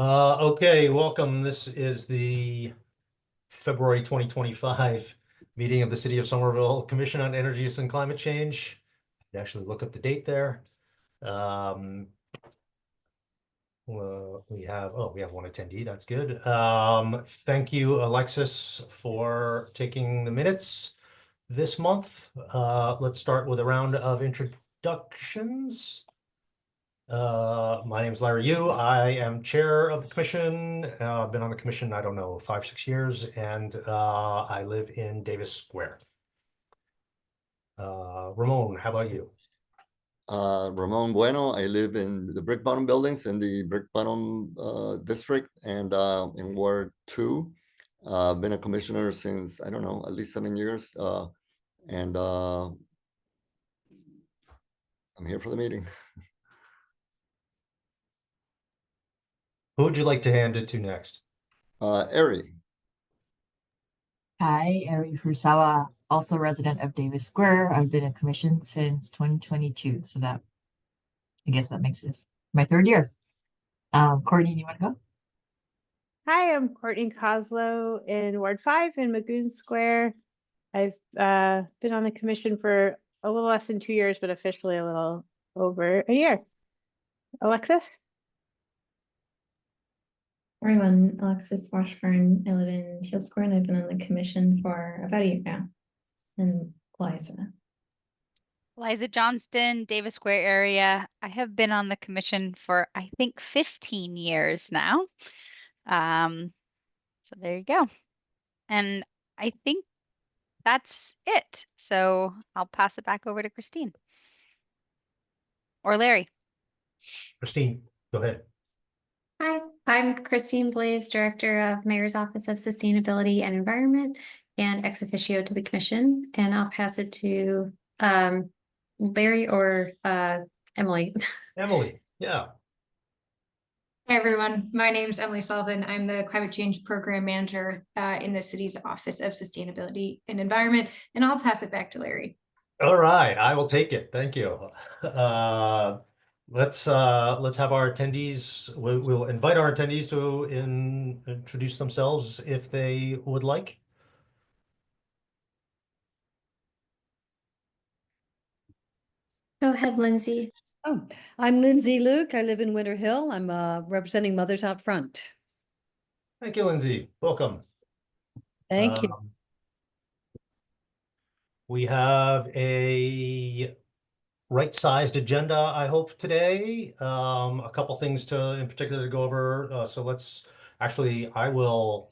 Okay, welcome. This is the February 2025 meeting of the City of Somerville Commission on Energy Use and Climate Change. Actually look up the date there. We have one attendee. That's good. Thank you, Alexis, for taking the minutes this month. Let's start with a round of introductions. My name is Larry Yu. I am chair of the commission. I've been on the commission, I don't know, 5, 6 years, and I live in Davis Square. Ramon, how about you? Ramon Bueno. I live in the Brick Bottom buildings in the Brick Bottom district and in Ward 2. Been a commissioner since, I don't know, at least 7 years. And I'm here for the meeting. Who would you like to hand it to next? Ari. Hi, Ari Furusawa, also resident of Davis Square. I've been a commission since 2022, so I guess that makes this my 3rd year. Courtney, do you want to go? Hi, I'm Courtney Coslow in Ward 5 in Magoon Square. I've been on the commission for a little less than 2 years, but officially a little over a year. Alexis? Everyone, Alexis Washburn. I live in Teal Square and I've been on the commission for about a year now. And Liza Johnston, Davis Square area. I have been on the commission for, I think, 15 years now. So there you go. And I think that's it. So I'll pass it back over to Christine. Or Larry. Christine, go ahead. Hi, I'm Christine Blaze, Director of Mayor's Office of Sustainability and Environment and ex officio to the Commission. And I'll pass it to Larry or Emily. Emily, yeah. Hi, everyone. My name is Emily Sullivan. I'm the Climate Change Program Manager in the city's Office of Sustainability and Environment, and I'll pass it back to Larry. All right, I will take it. Thank you. Let's have our attendees. We'll invite our attendees to introduce themselves if they would like. Go ahead, Lindsay. Oh, I'm Lindsay Luke. I live in Winter Hill. I'm representing Mothers Out Front. Thank you, Lindsay. Welcome. Thank you. We have a right-sized agenda, I hope, today. A couple things in particular to go over. So let's actually, I will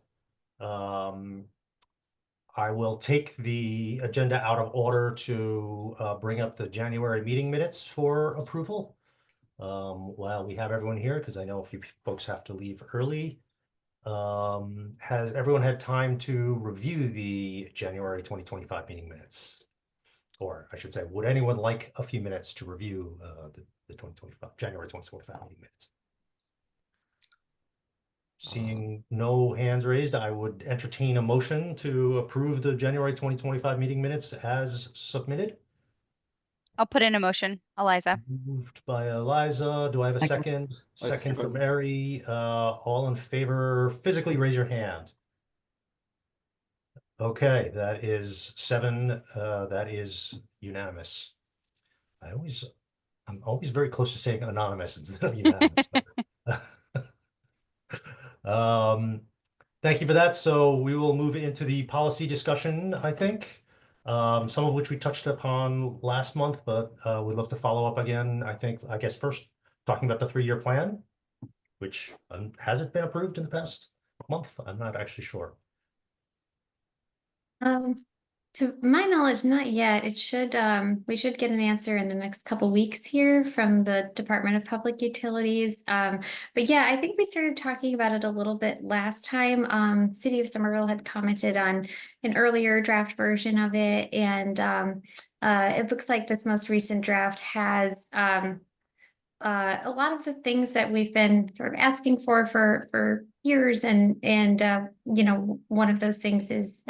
take the agenda out of order to bring up the January meeting minutes for approval. While we have everyone here, because I know a few folks have to leave early. Has everyone had time to review the January 2025 meeting minutes? Or I should say, would anyone like a few minutes to review the January 2025 meeting minutes? Seeing no hands raised, I would entertain a motion to approve the January 2025 meeting minutes as submitted. I'll put in a motion, Eliza. Moved by Eliza. Do I have a second? Second from Mary. All in favor, physically raise your hand. Okay, that is 7. That is unanimous. I'm always very close to saying anonymous instead of unanimous. Thank you for that. So we will move into the policy discussion, I think, some of which we touched upon last month, but we'd love to follow up again. I guess first talking about the 3-year plan, which hasn't been approved in the past month. I'm not actually sure. To my knowledge, not yet. It should, we should get an answer in the next couple weeks here from the Department of Public Utilities. But yeah, I think we started talking about it a little bit last time. City of Somerville had commented on an earlier draft version of it, and it looks like this most recent draft has a lot of the things that we've been sort of asking for years, and you know, one of those things is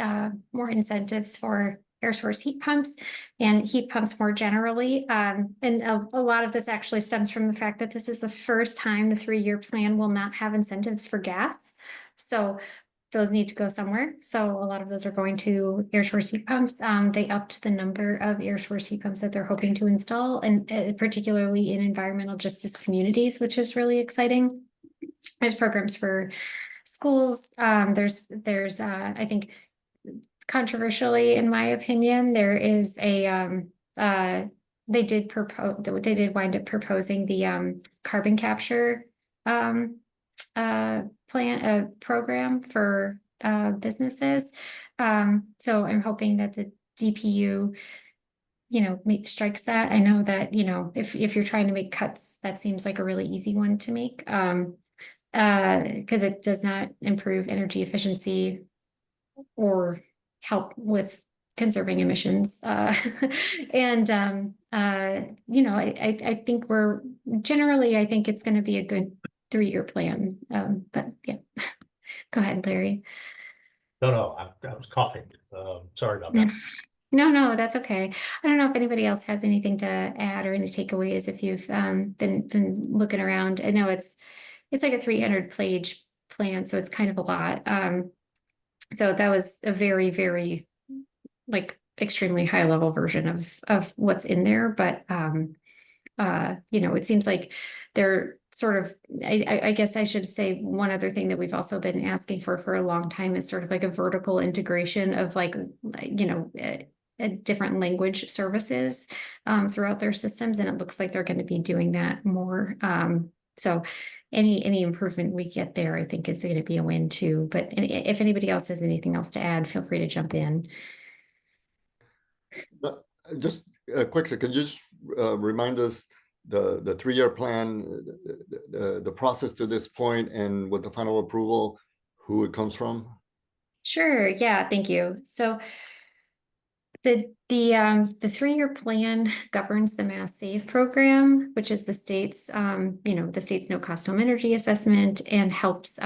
more incentives for air source heat pumps and heat pumps more generally. And a lot of this actually stems from the fact that this is the first time the 3-year plan will not have incentives for gas. So those need to go somewhere. So a lot of those are going to air source heat pumps. They upped the number of air source heat pumps that they're hoping to install, and particularly in environmental justice communities, which is really exciting. There's programs for schools. There's I think, controversially, in my opinion, there is a they did wind up proposing the carbon capture program for businesses. So I'm hoping that the DPU, strikes that. I know that, if you're trying to make cuts, that seems like a really easy one to make. Because it does not improve energy efficiency or help with conserving emissions. I think I think it's going to be a good 3-year plan. But yeah, go ahead, Larry. No, I was coughing. Sorry about that. No, that's okay. I don't know if anybody else has anything to add or any takeaways if you've been looking around. I know it's like a 300-page plan, so it's kind of a lot. So that was a very, very extremely high level version of what's in there. But it seems like they're sort of, I guess I should say one other thing that we've also been asking for a long time is sort of like a vertical integration of different language services throughout their systems. And it looks like they're going to be doing that more. So any improvement we get there, I think, is going to be a win too. But if anybody else has anything else to add, feel free to jump in. Just quickly, can you just remind us the 3-year plan, the process to this point, and with the final approval, who it comes from? Sure. Yeah. Thank you. So the 3-year plan governs the Mass Save program, which is the state's the state's no cost home energy assessment, and helps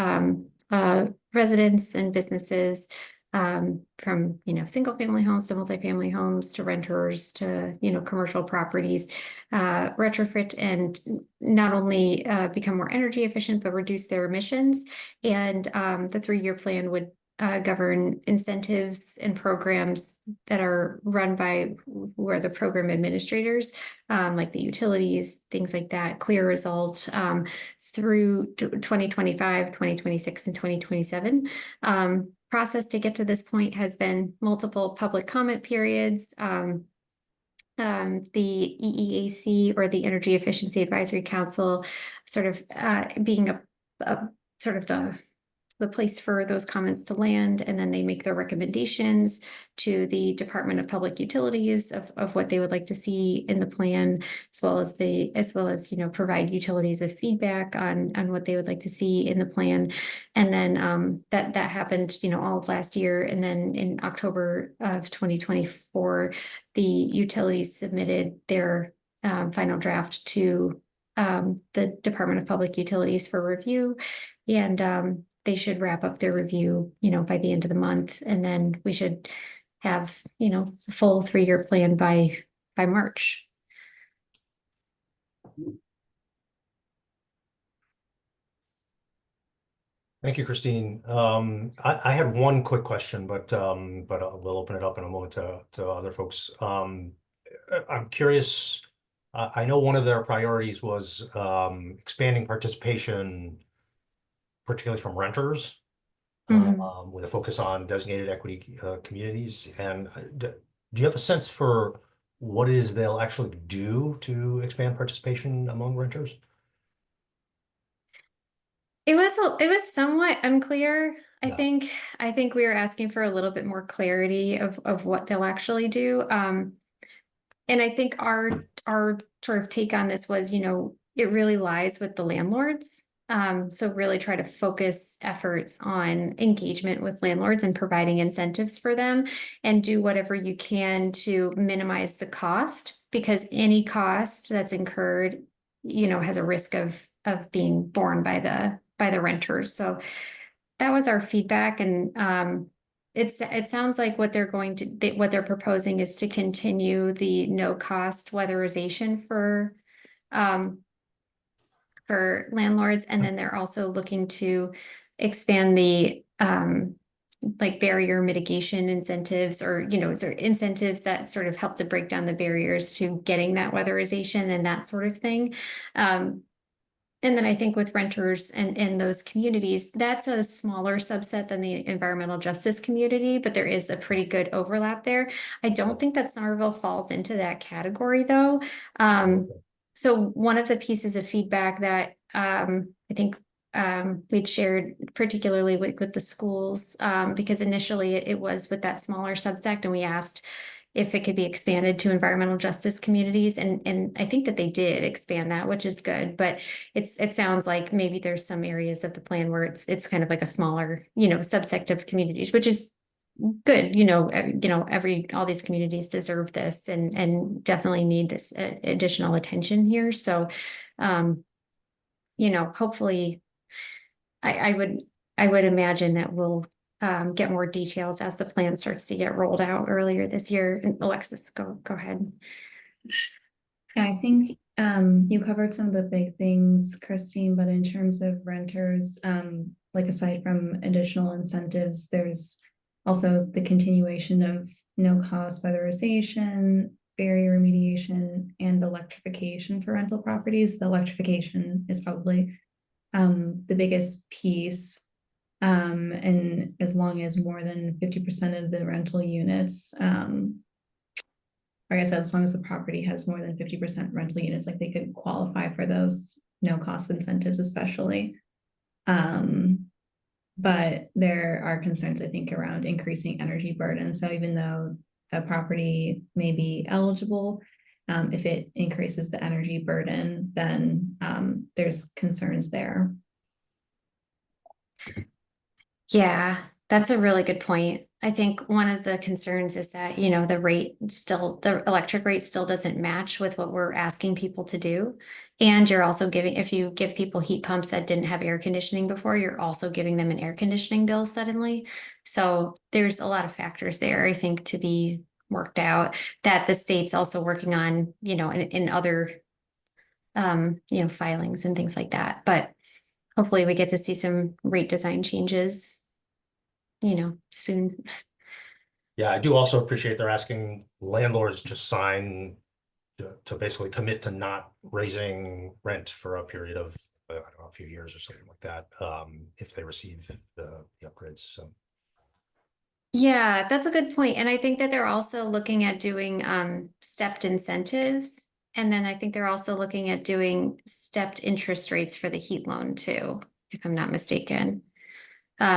residents and businesses from single family homes to multifamily homes to renters to commercial properties retrofit and not only become more energy efficient but reduce their emissions. And the 3-year plan would govern incentives and programs that are run by who are the program administrators, like the utilities, things like that. Clear results through 2025, 2026, and 2027. Process to get to this point has been multiple public comment periods. The EEAC, or the Energy Efficiency Advisory Council, sort of being a sort of the place for those comments to land, and then they make their recommendations to the Department of Public Utilities of what they would like to see in the plan, as well as provide utilities with feedback on what they would like to see in the plan. And then that happened all of last year, and then in October of 2024 the utilities submitted their final draft to the Department of Public Utilities for review, and they should wrap up their review, by the end of the month, and then we should have, a full 3-year plan by March. Thank you, Christine. I had one quick question, but we'll open it up in a moment to other folks. I'm curious. I know one of their priorities was expanding participation, particularly from renters, with a focus on designated equity communities. And do you have a sense for what it is they'll actually do to expand participation among renters? It was somewhat unclear. Yeah. I think we were asking for a little bit more clarity of what they'll actually do. And I think our sort of take on this was, it really lies with the landlords. So really try to focus efforts on engagement with landlords and providing incentives for them, and do whatever you can to minimize the cost, because any cost that's incurred, has a risk of being borne by the renters. So that was our feedback. And it sounds like what they're what they're proposing is to continue the no cost weatherization for landlords, and then they're also looking to expand the like barrier mitigation incentives, or sort of incentives that sort of help to break down the barriers to getting that weatherization and that sort of thing. And then I think with renters and in those communities, that's a smaller subset than the environmental justice community, but there is a pretty good overlap there. I don't think that Somerville falls into that category though. So one of the pieces of feedback that I think we'd shared particularly with the schools, because initially it was with that smaller subsect, and we asked if it could be expanded to environmental justice communities. And I think that they did expand that, which is good, but it sounds like maybe there's some areas of the plan where it's kind of like a smaller, subsect of communities, which is good. All these communities deserve this and definitely need this additional attention here. So, hopefully I would imagine that we'll get more details as the plan starts to get rolled out earlier this year. And Alexis, go ahead. Yeah, I think you covered some of the big things, Christine, but in terms of renters, like aside from additional incentives, there's also the continuation of no cost weatherization, barrier remediation, and electrification for rental properties. The electrification is probably the biggest piece. And as long as more than 50% of the rental units, like I said, as long as the property has more than 50% rental units, like they could qualify for those no cost incentives, especially. But there are concerns, I think, around increasing energy burden. So even though a property may be eligible, if it increases the energy burden, then there's concerns there. Yeah, that's a really good point. I think one of the concerns is that, the electric rate still doesn't match with what we're asking people to do. And you're also if you give people heat pumps that didn't have air conditioning before, you're also giving them an air conditioning bill suddenly. So there's a lot of factors there, I think, to be worked out, that the state's also working on, in other, filings and things like that. But hopefully we get to see some rate design changes, soon. Yeah, I do also appreciate they're asking landlords to sign to basically commit to not raising rent for a period of, I don't know, a few years or something like that, if they receive the upgrades. So. Yeah, that's a good point. And I think that they're also looking at doing stepped incentives. And then I think they're also looking at doing stepped interest rates for the heat loan too, if I'm not mistaken.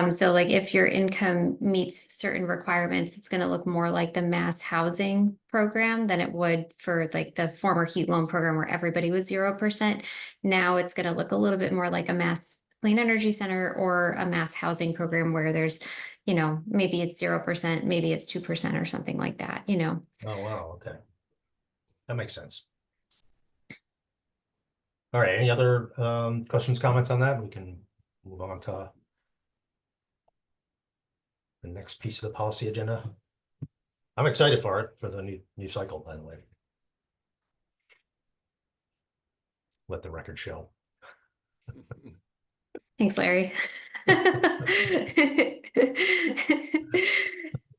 So like if your income meets certain requirements, it's going to look more like the mass housing program than it would for like the former heat loan program where everybody was 0%. Now it's going to look a little bit more like a mass clean energy center or a mass housing program where there's, maybe it's 0%, maybe it's 2% or something like that, Oh, wow. Okay. That makes sense. All right. Any other questions, comments on that? We can move on to the next piece of the policy agenda. I'm excited for it, for the new cycle, by the way. Let the record show. Thanks, Larry.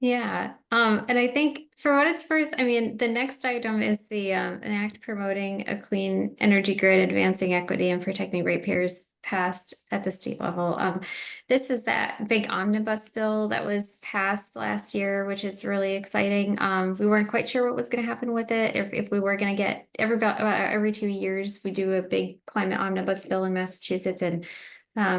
Yeah. And I think for what it's worth, I mean, the next item is the an act promoting a clean energy grid, advancing equity and protecting ratepayers passed at the state level. This is that big omnibus bill that was passed last year, which is really exciting. We weren't quite sure what was going to happen with it. If we were going to get every 2 years, we do a big climate omnibus bill in Massachusetts, and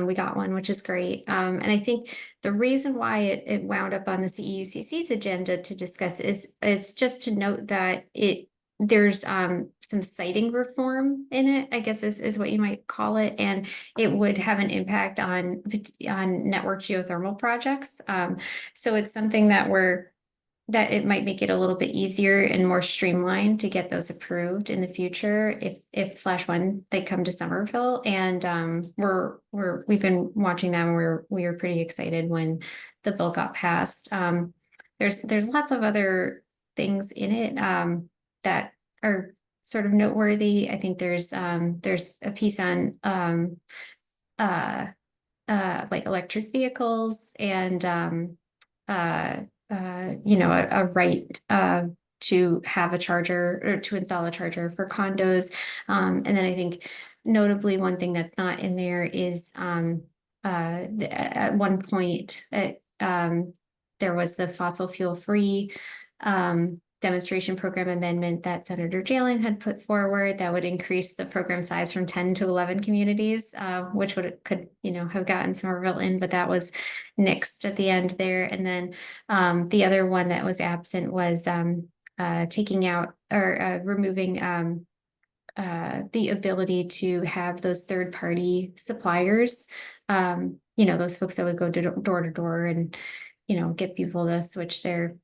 we got one, which is great. And I think the reason why it wound up on the CEUCC's agenda to discuss is just to note that there's some siting reform in it, I guess is what you might call it, and it would have an impact on network geothermal projects. So it's something that it might make it a little bit easier and more streamlined to get those approved in the future if /1 they come to Somerville. And we've been watching them. We were pretty excited when the bill got passed. There's lots of other things in it that are sort of noteworthy. I think there's a piece on like electric vehicles and you know, a right to have a charger or to install a charger for condos. And then I think notably one thing that's not in there is at one point there was the fossil fuel free demonstration program amendment that Senator Jalen had put forward that would increase the program size from 10 to 11 communities, which could, you know, have gotten Somerville in, but that was nixed at the end there. And then the other one that was absent was taking out or removing the ability to have those third-party suppliers, you know, those folks that would go door to door and, you know, get people to switch their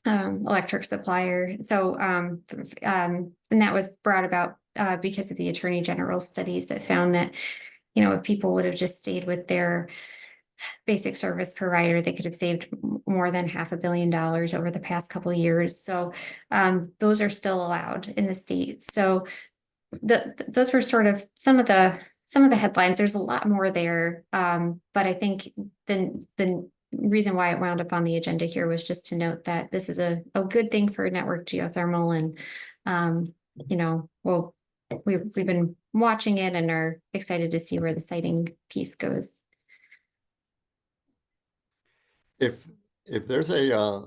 electric supplier. So, and that was brought about because of the Attorney General's studies that found that, you know, if people would have just stayed with their basic service provider, they could have saved more than $500 million over the past couple of years. So, those are still allowed in the state. So, those were sort of some of the headlines. There's a lot more there, but I think the reason why it wound up on the agenda here was just to note that this is a good thing for network geothermal, and you know, we've been watching it and are excited to see where the siting piece goes. If there's a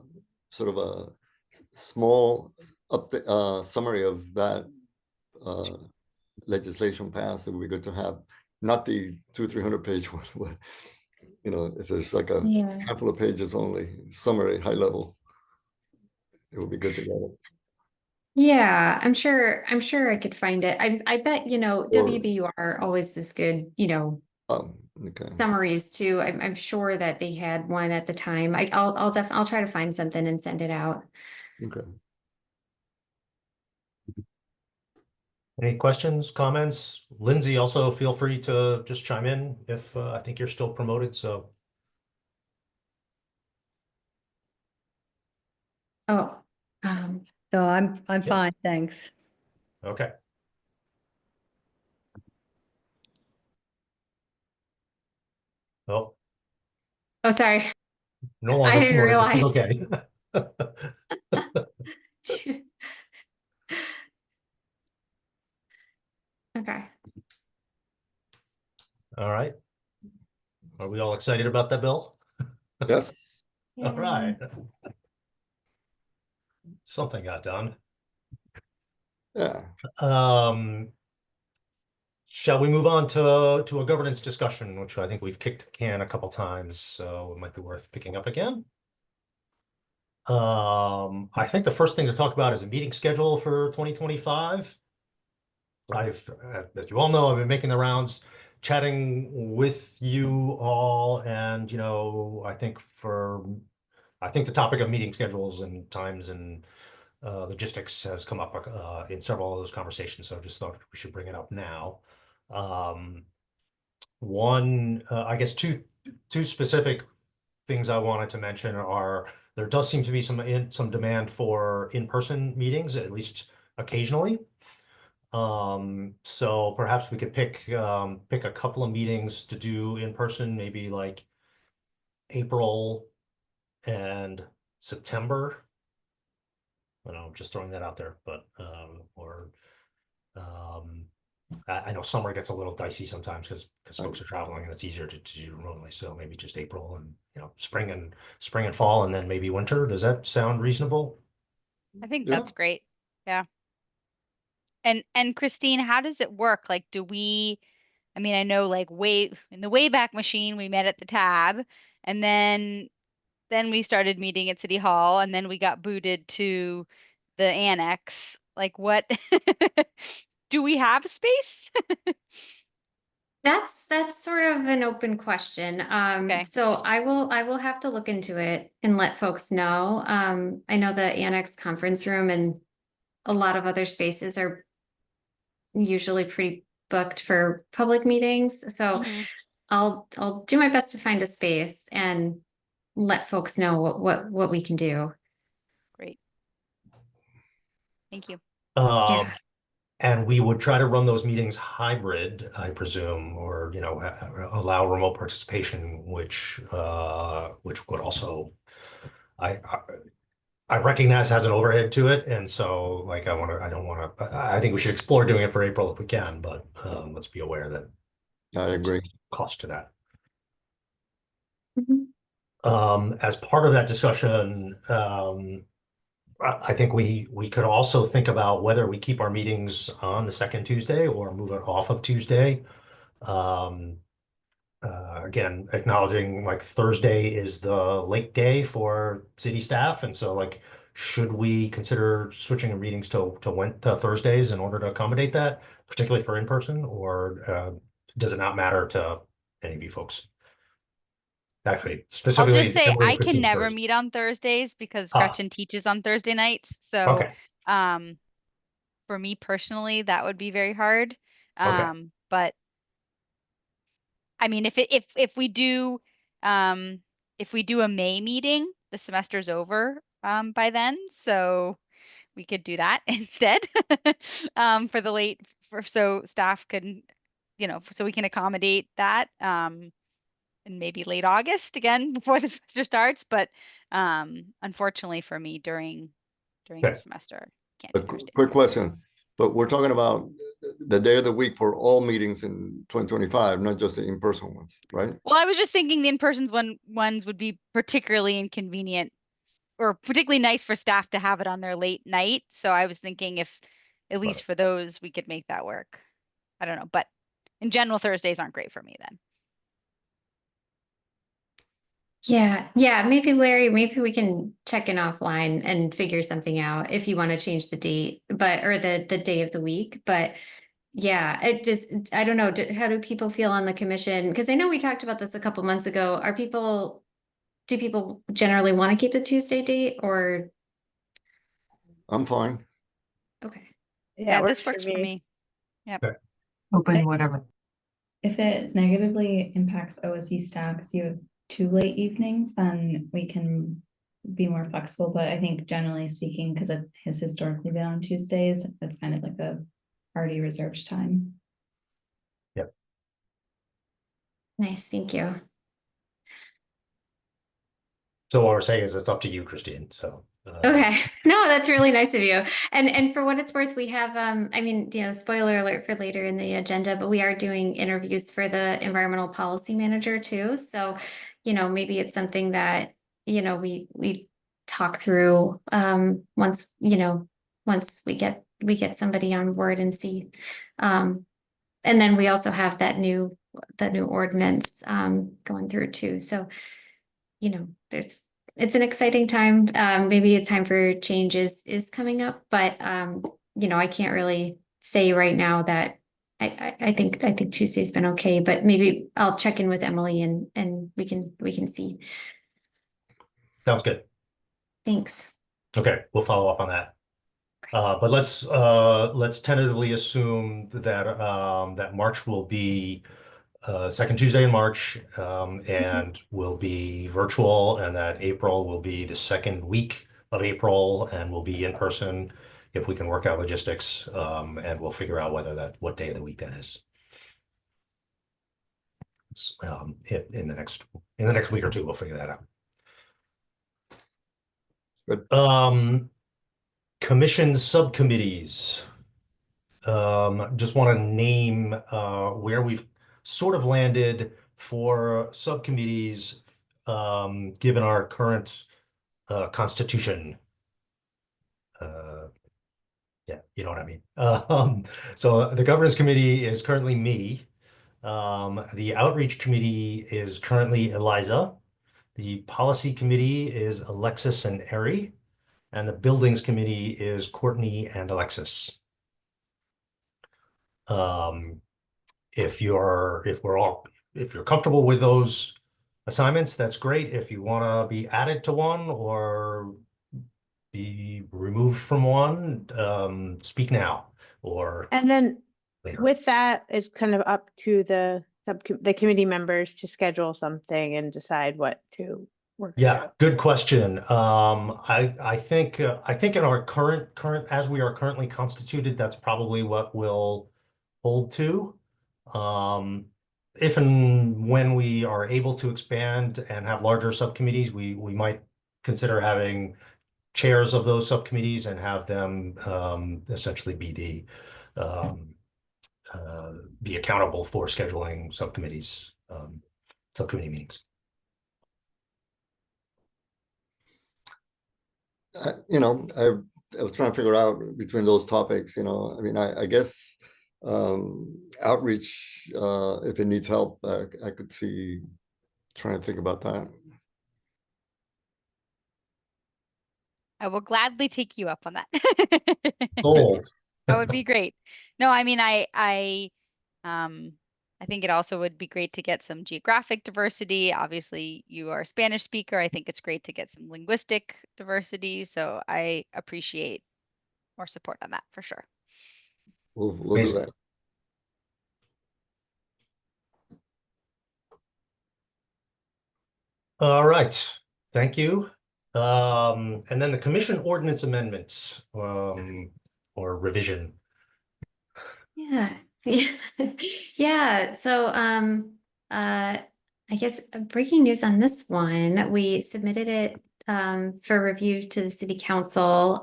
sort of a small summary of that legislation passed, it would be good to have, not the 200-300 page one. You know, if there's like a handful of pages only, summary, high level, it would be good to get it. Yeah, I'm sure I could find it. I bet, you know, WBUR always this good, you know, okay. summaries too. I'm sure that they had one at the time. I'll try to find something and send it out. Okay. Any questions, comments? Lindsay, also feel free to just chime in if I think you're still promoted, so. Oh, So I'm Yeah. fine, thanks. Okay. Oh, sorry. no longer I didn't promoted, which is realize. okay. Okay. All right. Are we all excited about that bill? Yes. All right. Something got done. Yeah. Shall we move on to a governance discussion, which I think we've kicked the can a couple times, so it might be worth picking up again. I think the first thing to talk about is a meeting schedule for 2025. As you all know, I've been making the rounds, chatting with you all, and you know, I think the topic of meeting schedules and times and logistics has come up in several of those conversations, so I just thought we should bring it up now. I guess two specific things I wanted to mention are there does seem to be some demand for in-person meetings, at least occasionally. So perhaps we could pick a couple of meetings to do in person, maybe like April and September. I don't know, I'm just throwing that out there, but I know summer gets a little dicey sometimes because folks are traveling and it's easier to do remotely. So maybe just April and, you know, spring and fall, and then maybe winter. Does that sound reasonable? I think Yeah. that's great. Yeah. And Christine, how does it work? Like, I mean, I know like in the Wayback Machine, we met at the Tab, and then we started meeting at City Hall, and then we got booted to the annex. Like, what do we have space? That's sort of an open question. Okay. So I will have to look into it and let folks know. I know the annex conference room and a lot of other spaces are usually pretty booked for public meetings. So Mhm. I'll do my best to find a space and let folks know what we can do. Great. Thank you. Yeah. And we would try to run those meetings hybrid, I presume, or, you know, allow remote participation, which would also, I recognize has an overhead to it. And so like, I think we should explore doing it for April if we can, but let's be aware that I agree. there's cost to that. Mhm. As part of that discussion, I think we could also think about whether we keep our meetings on the second Tuesday or move it off of Tuesday. Again, acknowledging like Thursday is the late day for city staff, and so like, should we consider switching our meetings to Thursdays in order to accommodate that, particularly for in person, or does it not matter to any of you folks? Actually, I'll specifically, just say Emily and I can Christine never first. meet on Thursdays because Ah. Gretchen teaches on Thursday nights. So Okay. for me personally, that would be very hard. Okay. But I mean, if we do a May meeting, the semester's over by then, so we could do that instead. For the late so staff can, you know, so we can accommodate that in maybe late August again before the semester starts. But unfortunately for me during the Okay. semester, can't A do Thursday. quick question, but we're talking about the day of the week for all meetings in 2025, not just the in-person ones, right? Well, I was just thinking the in-person ones would be particularly inconvenient or particularly nice for staff to have it on their late night. So I was thinking if at least for those we could make that work. I don't know, but in general, Thursdays aren't great for me then. Yeah, maybe Larry, maybe we can check in offline and figure something out if you want to change the date, or the day of the week. But yeah, I don't know. How do people feel on the commission? Because I know we talked about this a couple months ago. Do people generally want to keep the Tuesday date or? I'm fine. Okay. Yeah, it this works for me. Yep. Open whatever. If it negatively impacts OSE staff, because you have 2 late evenings, then we can be more flexible. But I think generally speaking, because it has historically been on Tuesdays, it's kind of like a already reserved time. Yep. Nice, thank you. So what we're saying is it's up to you, Christine. So Okay, no, that's really nice of you. And for what it's worth, we have I mean, you know, spoiler alert for later in the agenda, but we are doing interviews for the environmental policy manager too. So, you know, maybe it's something that, you know, we talk through once, you know, once we get somebody on board and see. And then we also have that new ordinance going through too. So, you know, it's an exciting time. Maybe a time for change is coming up, but you know, I can't really say right now that I think Tuesday's been okay, but maybe I'll check in with Emily and we can see. sounds good. Thanks. Okay, we'll follow up on that. But let's tentatively assume that that March will be second Tuesday in March, and will be virtual, and that April will be the second week of April and will be in person if we can work out logistics, and we'll figure out what day of the week that is. It's, in the next week or two, we'll figure that out. Good. Commission subcommittees. Just want to name where we've sort of landed for subcommittees, given our current constitution. Yeah, you know what I mean. So the governance committee is currently me. The outreach committee is currently Eliza. The policy committee is Alexis and Eri, and the buildings committee is Courtney and Alexis. If you're comfortable with those assignments, that's great. If you want to be added to one or be removed from one, speak now or And then later. with that, it's kind of up to the committee members to schedule something and decide what to work it Yeah, out? good question. I think in our current as we are currently constituted, that's probably what we'll hold to. If and when we are able to expand and have larger subcommittees, we might consider having chairs of those subcommittees and have them essentially be accountable for scheduling subcommittee meetings. I was trying to figure out between those topics, I mean, I guess outreach, if it needs help, I could see trying to think about that. I will gladly take you up on that. Sold. That would be great. No, I mean, I think it also would be great to get some geographic diversity. Obviously, you are a Spanish speaker. I think it's great to get some linguistic diversity. So I appreciate more support on that for sure. We'll do Amazing. that. All right, thank you. And then the commission ordinance amendments, or revision. Yeah. Yeah. So, I guess breaking news on this one, we submitted it, for review to the city council,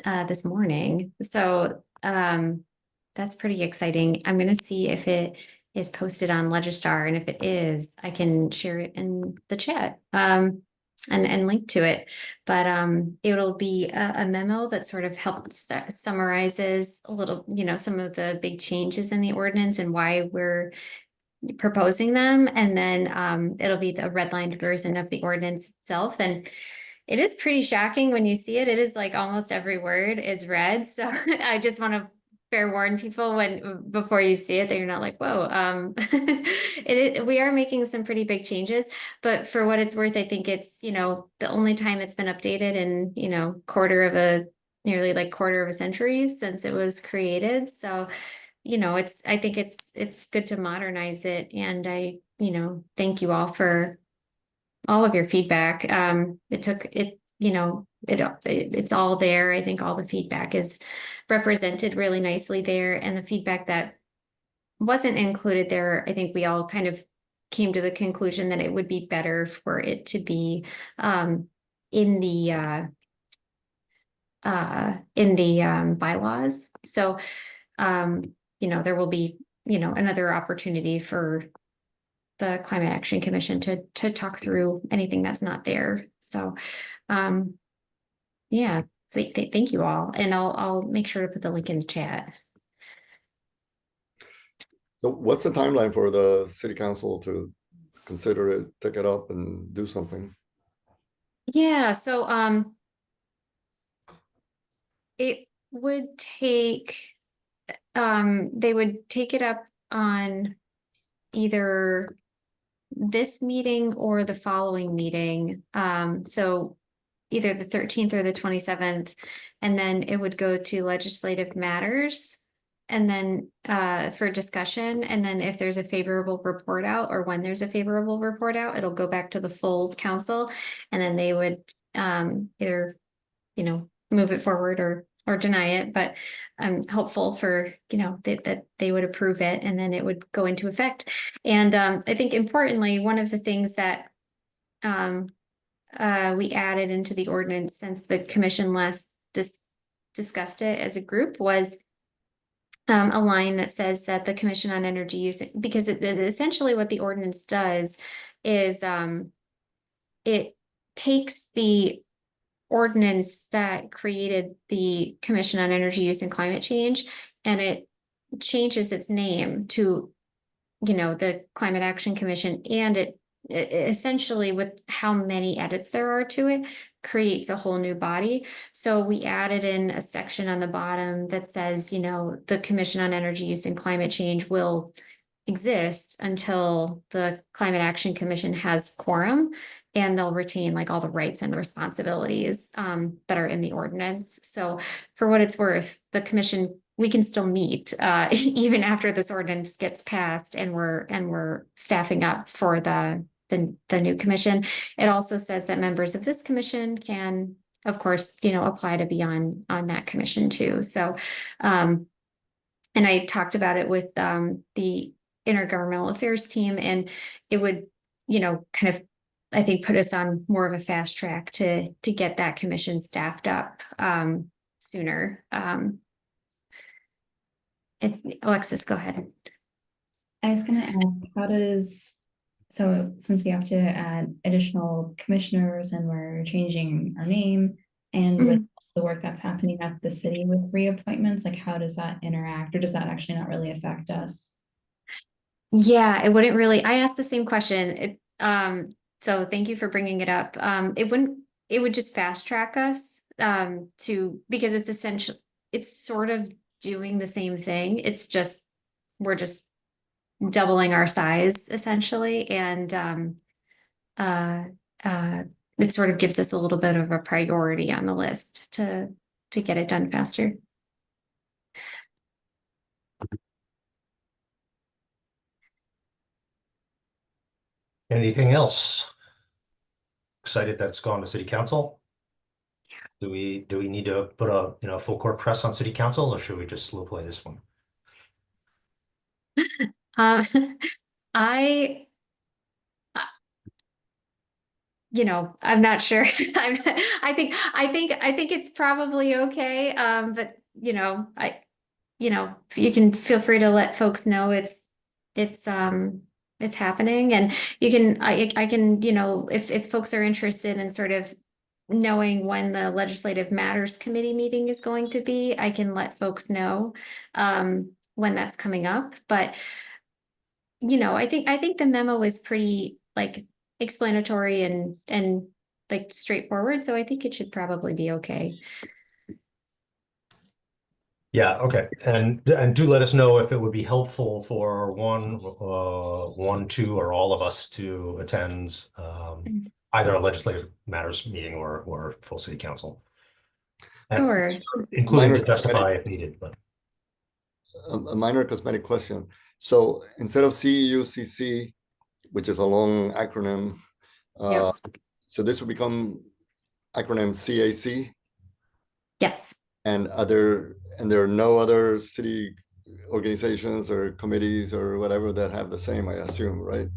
this morning. So, that's pretty exciting. I'm gonna see if it is posted on Legistar, and if it is, I can share it in the chat. And link to it, but it'll be a memo that sort of helps summarizes a little, some of the big changes in the ordinance and why we're proposing them, and then it'll be the redlined version of the ordinance itself. And it is pretty shocking when you see it. It is like almost every word is red. So I just want to fair warn people before you see it that you're not like, whoa, we are making some pretty big changes, but for what it's worth, I think it's, the only time it's been updated in, nearly quarter of a century since it was created. So, I think it's good to modernize it. And I, thank you all for all of your feedback. It's all there. I think all the feedback is represented really nicely there, and the feedback that wasn't included there, I think we all kind of came to the conclusion that it would be better for it to be in the bylaws. So there will be another opportunity for the Climate Action Commission to talk through anything that's not there. So yeah, thank you all, and I'll make sure to put the link in the chat. So what's the timeline for the city council to consider it, take it up and do something? Yeah, so it would take, they would take it up on either this meeting or the following meeting. So either the 13th or the 27th, and then it would go to legislative matters, and then for discussion. And then if there's a favorable report out, or when there's a favorable report out, it'll go back to the full council, and then they would either, move it forward or deny it. But I'm hopeful for, that they would approve it, and then it would go into effect. And I think importantly, one of the things that we added into the ordinance since the commission last discussed it as a group was a line that says that the Commission on Energy Use, because essentially what the ordinance does is it takes the ordinance that created the Commission on Energy Use and Climate Change, and it changes its name to, the Climate Action Commission, and it essentially, with how many edits there are to it, creates a whole new body. So we added in a section on the bottom that says, the Commission on Energy Use and Climate Change will exist until the Climate Action Commission has quorum, and they'll retain all the rights and responsibilities that are in the ordinance. So for what it's worth, the commission, we can still meet even after this ordinance gets passed, and we're staffing up for the the new commission. It also says that members of this commission can, of course, apply to be on that commission too. So, and I talked about it with the intergovernmental affairs team, and it would, kind of, I think, put us on more of a fast track to get that commission staffed up sooner. Alexis, go ahead. I was going to ask, so since we have to add additional commissioners and we're changing our name, and with the work that's happening at the city with reappointments, like how does that interact, or does that actually not really affect us? Yeah, it wouldn't really. I asked the same question. So thank you for bringing it up. It would just fast track us because it's sort of doing the same thing. It's just, we're just doubling our size essentially. And it sort of gives us a little bit of a priority on the list to get it done faster. Anything else? Excited that it's gone to city council? Do we need to put a full court press on city council, or should we just slow play this one? I'm not sure. I think it's probably okay. But you can feel free to let folks know it's happening, and I can, if folks are interested in sort of knowing when the Legislative Matters Committee meeting is going to be, I can let folks know when that's coming up. But I think the memo is pretty explanatory and straightforward, so I think it should probably be okay. Yeah, okay. And do let us know if it would be helpful for one, two, or all of us to attend either a Legislative Matters meeting or full city council. Sure. Including to testify if needed, but a minor cosmetic question. So instead of CEUCC, which is a long acronym, Yep. so this will become acronym CAC? Yes. And there are no other city organizations or committees or whatever that have the same, I assume, right?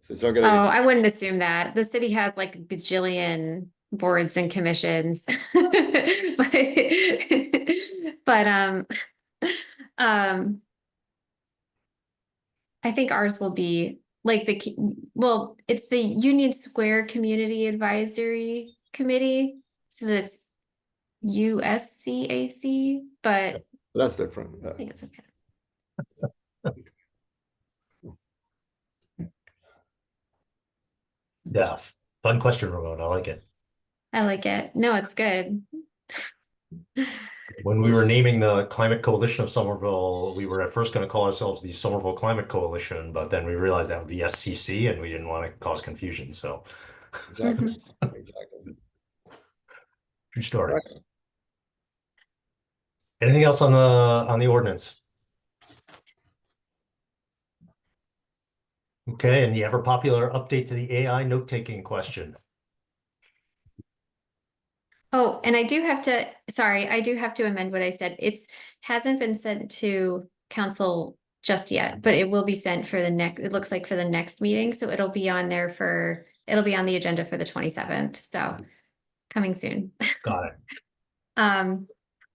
So it's not gonna Oh, I wouldn't assume that. The city has like a bajillion boards and commissions. but I think ours will be like it's the Union Square Community Advisory Committee. So that's USCAC, but that's different. I think it's okay. yeah, fun question, Ramon. I like it. I like it. No, it's good. When we were naming the Climate Coalition of Somerville, we were at first going to call ourselves the Somerville Climate Coalition, but then we realized that would be SCC, and we didn't want to cause confusion. So, exactly, exactly. True story. Right. Anything else on the ordinance? Okay, and the ever popular update to the AI note-taking question. Oh, and I do have to amend what I said. Hasn't been sent to council just yet, but it will be sent for it looks like for the next meeting. So it'll be on there it'll be on the agenda for the 27th. So coming soon. Got it.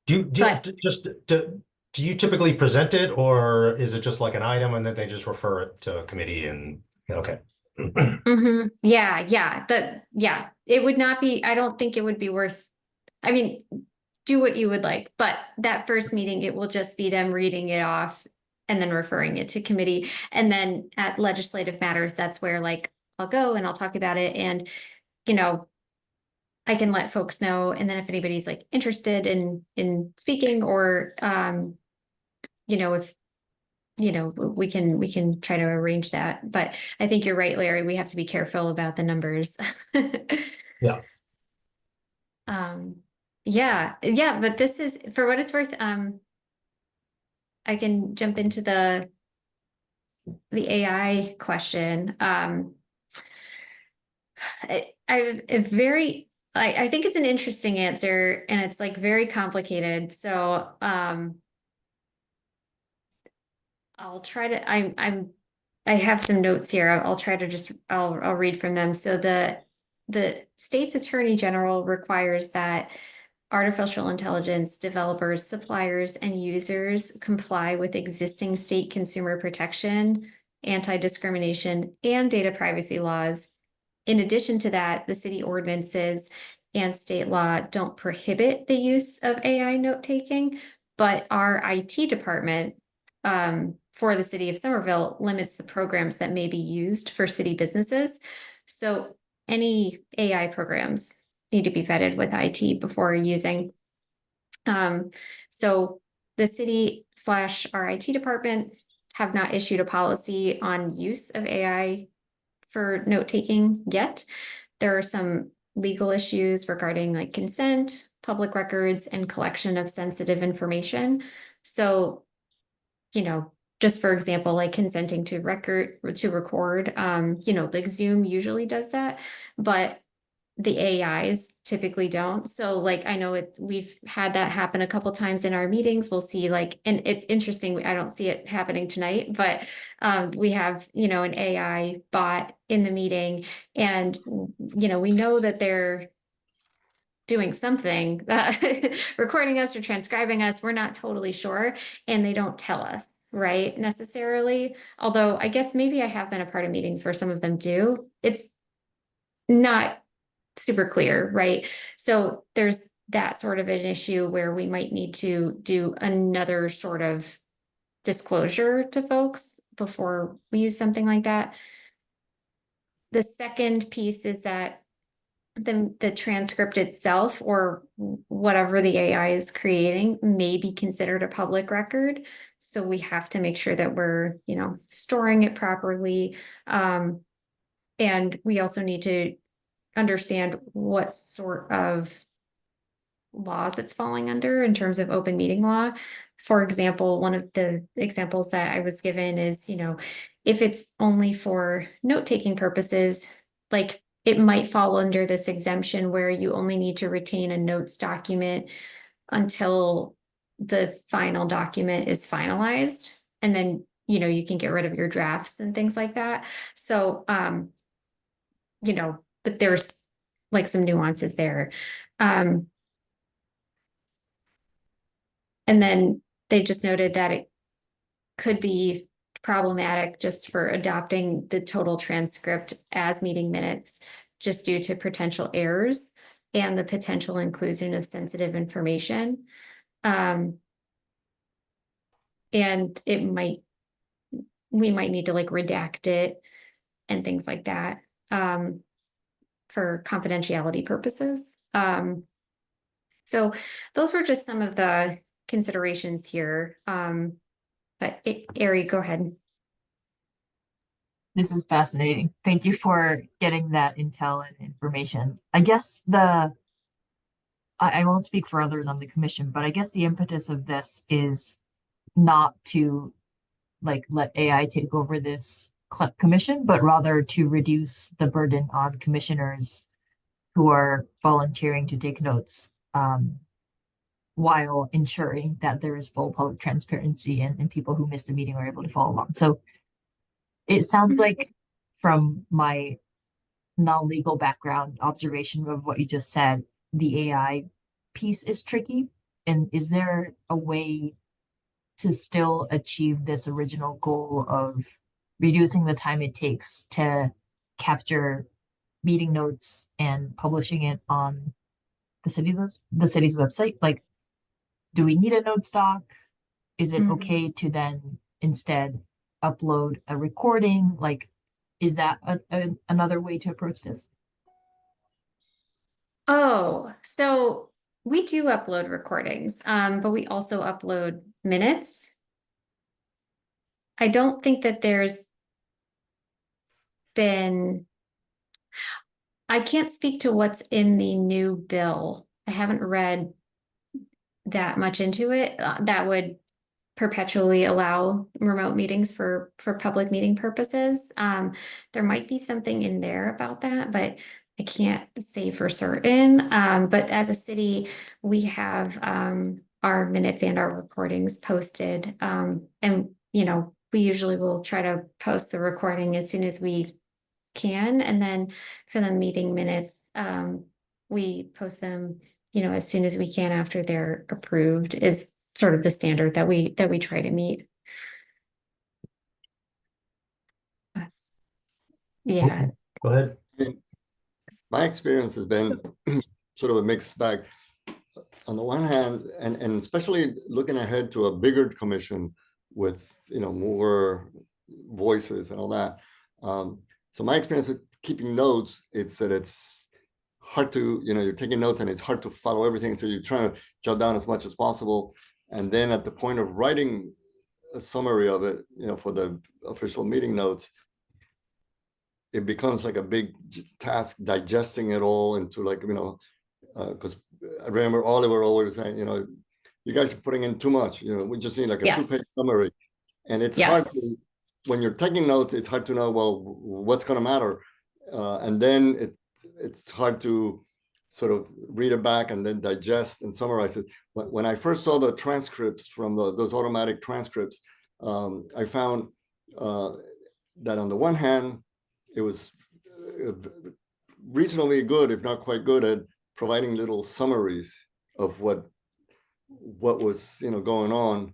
Do you typically present it, or is it just like an item and then they just refer it to a committee and okay? Yeah. It would not be, I don't think it would be worth, I mean, do what you would like, but that first meeting, it will just be them reading it off and then referring it to committee. And then at Legislative Matters, that's where I'll go and I'll talk about it, and I can let folks know. And then if anybody's interested in speaking, or if we can try to arrange that. But I think you're right, Larry, we have to be careful about the numbers. Yeah. Yeah, but this is, for what it's worth, I can jump into the AI question. It's very, I think it's an interesting answer and it's like very complicated. So, I'll try to, I have some notes here. I'll try to just, I'll read from them. So the state's attorney general requires that artificial intelligence developers, suppliers, and users comply with existing state consumer protection, anti-discrimination, and data privacy laws. In addition to that, the city ordinances and state law don't prohibit the use of AI note-taking, but our IT department for the city of Somerville limits the programs that may be used for city businesses. So any AI programs need to be vetted with IT before using. So the city / our IT department have not issued a policy on use of AI for note-taking yet. There are some legal issues regarding like consent, public records, and collection of sensitive information. So, you know, just for example, like consenting to record, to record, you know, like Zoom usually does that, but the AIs typically don't. So like, I know we've had that happen a couple times in our meetings. We'll see like, and it's interesting. I don't see it happening tonight, but we have, you know, an AI bot in the meeting and, you know, we know that they're doing something, recording us or transcribing us. We're not totally sure. And they don't tell us, right, necessarily. Although I guess maybe I have been a part of meetings where some of them do. It's not super clear, right? So there's that sort of an issue where we might need to do another sort of disclosure to folks before we use something like that. The second piece is that the transcript itself or whatever the AI is creating may be considered a public record. So we have to make sure that we're, you know, storing it properly. And we also need to understand what sort of laws it's falling under in terms of open meeting law. For example, one of the examples that I was given is, you know, if it's only for note-taking purposes, like it might fall under this exemption where you only need to retain a notes document until the final document is finalized. And then, you know, you can get rid of your drafts and things like that. So, you know, but there's like some nuances there. And then they just noted that it could be problematic just for adopting the total transcript as meeting minutes, just due to potential errors and the potential inclusion of sensitive information. And we might need to like redact it and things like that. For confidentiality purposes. So those were just some of the considerations here. But Ari, go ahead. This is fascinating. Thank you for getting that intel and information. I guess I won't speak for others on the commission, but I guess the impetus of this is not to like let AI take over this commission, but rather to reduce the burden on commissioners who are volunteering to take notes while ensuring that there is full public transparency and people who missed the meeting are able to follow along. So it sounds like from my non-legal background observation of what you just said, the AI piece is tricky. And is there a way to still achieve this original goal of reducing the time it takes to capture meeting notes and publishing it on the city's website? Like, do we need a notes doc? Is it okay to then instead upload a recording? Like, is that another way to approach this? Oh, so we do upload recordings, but we also upload minutes. I don't think that there's been, I can't speak to what's in the new bill. I haven't read that much into it. That would perpetually allow remote meetings for public meeting purposes. There might be something in there about that, but I can't say for certain. But as a city, we have our minutes and our recordings posted. And we usually will try to post the recording as soon as we can. And then for the meeting minutes, we post them, as soon as we can after they're approved, is sort of the standard that we try to meet. Yeah. Go ahead. My experience has been sort of a mixed bag. On the one hand, and especially looking ahead to a bigger commission with more voices and all that. So my experience with keeping notes, it's that it's hard to, you're taking notes and it's hard to follow everything. So you're trying to jot down as much as possible. And then at the point of writing a summary of it, for the official meeting notes, it becomes like a big task digesting it all into because I remember Oliver always saying, you guys are putting in too much, we just need like a Yes. 2-page summary. And it's hard to, when you're taking notes, it's hard to know, well, what's going to matter. And then it's hard to sort of read it back and then digest and summarize it. But when I first saw the transcripts from those automatic transcripts, I found that on the one hand, it was reasonably good, if not quite good, at providing little summaries of what was going on.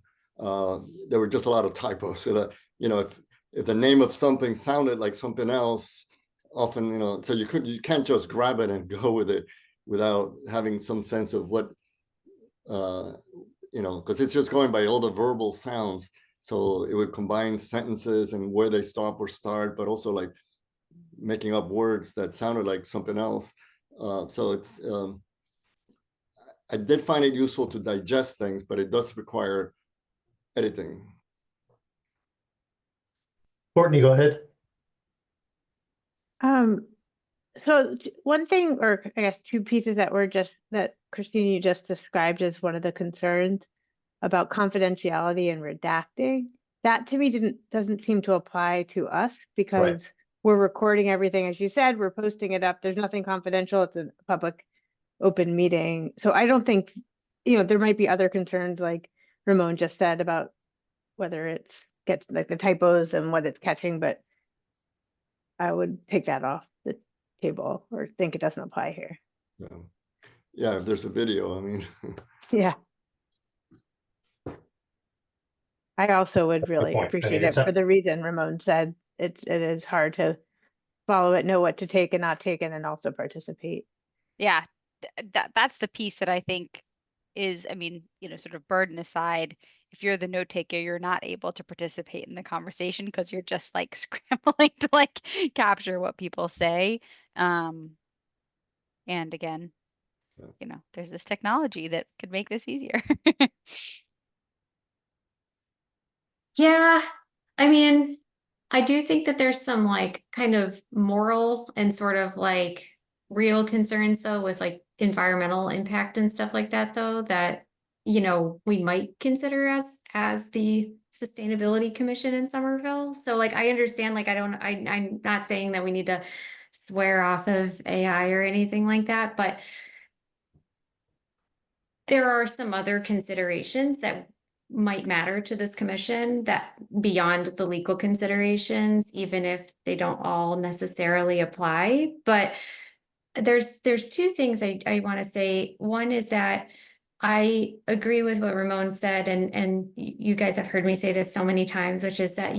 There were just a lot of typos. So that if the name of something sounded like something else, often so you can't just grab it and go with it without having some sense of what because it's just going by all the verbal sounds. So it would combine sentences and where they stop or start, but also like making up words that sounded like something else. So it's I did find it useful to digest things, but it does require editing. Courtney, go ahead. So one thing, or I guess two pieces that Christine, you just described as one of the concerns about confidentiality and redacting, that to me doesn't seem to apply to us because we're recording everything, as you said, we're posting it up. There's nothing confidential. It's a public open meeting. So I don't think, there might be other concerns like Ramon just said about whether it gets like the typos and what it's catching, but I would take that off the table or think it doesn't apply here. Yeah, if there's a video, I mean. Yeah. I also would really appreciate it for the reason Ramon said. It is hard to follow it, know what to take and not take, and then also participate. Yeah, that's the piece that I think is, sort of burden aside, if you're the note taker, you're not able to participate in the conversation because you're just like scrambling to like capture what people say. And again, there's this technology that could make this easier. Yeah, I do think that there's some like kind of moral and sort of like real concerns though with like environmental impact and stuff like that though, that we might consider as the Sustainability Commission in Somerville. So like I understand, like I'm not saying that we need to swear off of AI or anything like that, but there are some other considerations that might matter to this commission that beyond the legal considerations, even if they don't all necessarily apply. But there's two things I want to say. One is that I agree with what Ramon said, and you guys have heard me say this so many times, which is that,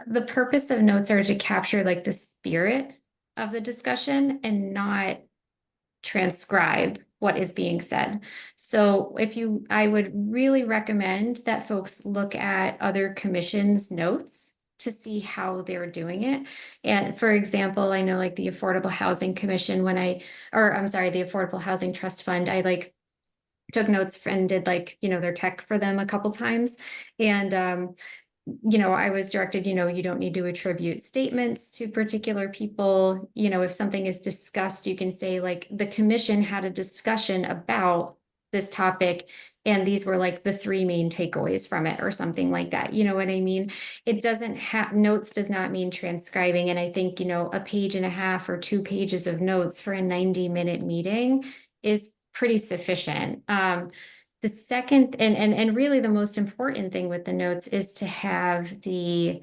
the purpose of notes are to capture like the spirit of the discussion and not transcribe what is being said. So I would really recommend that folks look at other commissions' notes to see how they're doing it. And for example, I know like the Affordable Housing Commission, the Affordable Housing Trust Fund, I like took notes and did like, their tech for them a couple times. And I was directed, you don't need to attribute statements to particular people. If something is discussed, you can say like the commission had a discussion about this topic and these were like the 3 main takeaways from it or something like that. You know what I mean? It doesn't have, notes does not mean transcribing. And I think, you know, a page and a half or 2 pages of notes for a 90-minute meeting is pretty sufficient. The second, and really the most important thing with the notes is to have the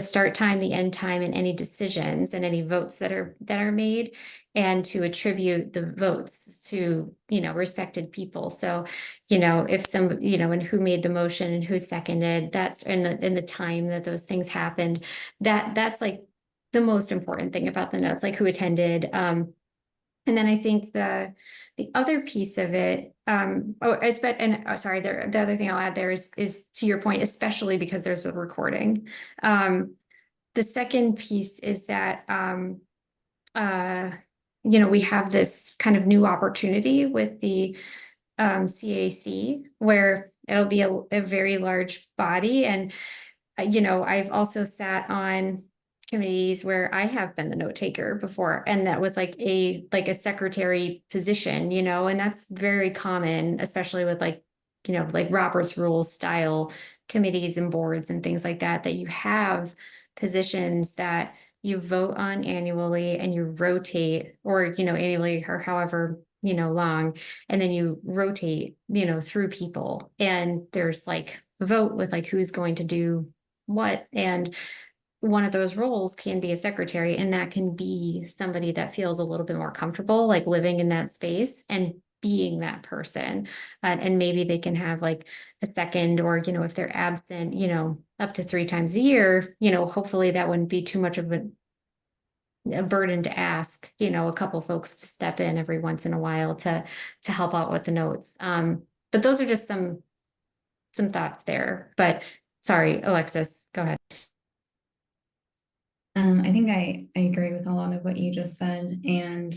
start time, the end time, and any decisions and any votes that are made, and to attribute the votes to, you know, respected people. So, you know, if some, you know, and who made the motion and who seconded, that's in the time that those things happened, that's like the most important thing about the notes, like who attended. And then I think the other piece of it, the other thing I'll add there is to your point, especially because there's a recording. The second piece is that, you know, we have this kind of new opportunity with the CAC, where it'll be a very large body. And, you know, I've also sat on committees where I have been the note taker before, and that was like a secretary position, you know, and that's very common, especially with like, you know, like Robert's rules style committees and boards and things like that, that you have positions that you vote on annually and you rotate, or, you know, annually or however, you know, long, and then you rotate, you know, through people, and there's like a vote with like who's going to do what. And one of those roles can be a secretary, and that can be somebody that feels a little bit more comfortable, like living in that space and being that person. And maybe they can have like a second, or, you know, if they're absent, you know, up to 3 times a year, you know, hopefully that wouldn't be too much of a burden to ask, you know, a couple folks to step in every once in a while to help out with the notes. But those are just some thoughts there. But sorry, Alexis, go ahead. I think I agree with a lot of what you just said, and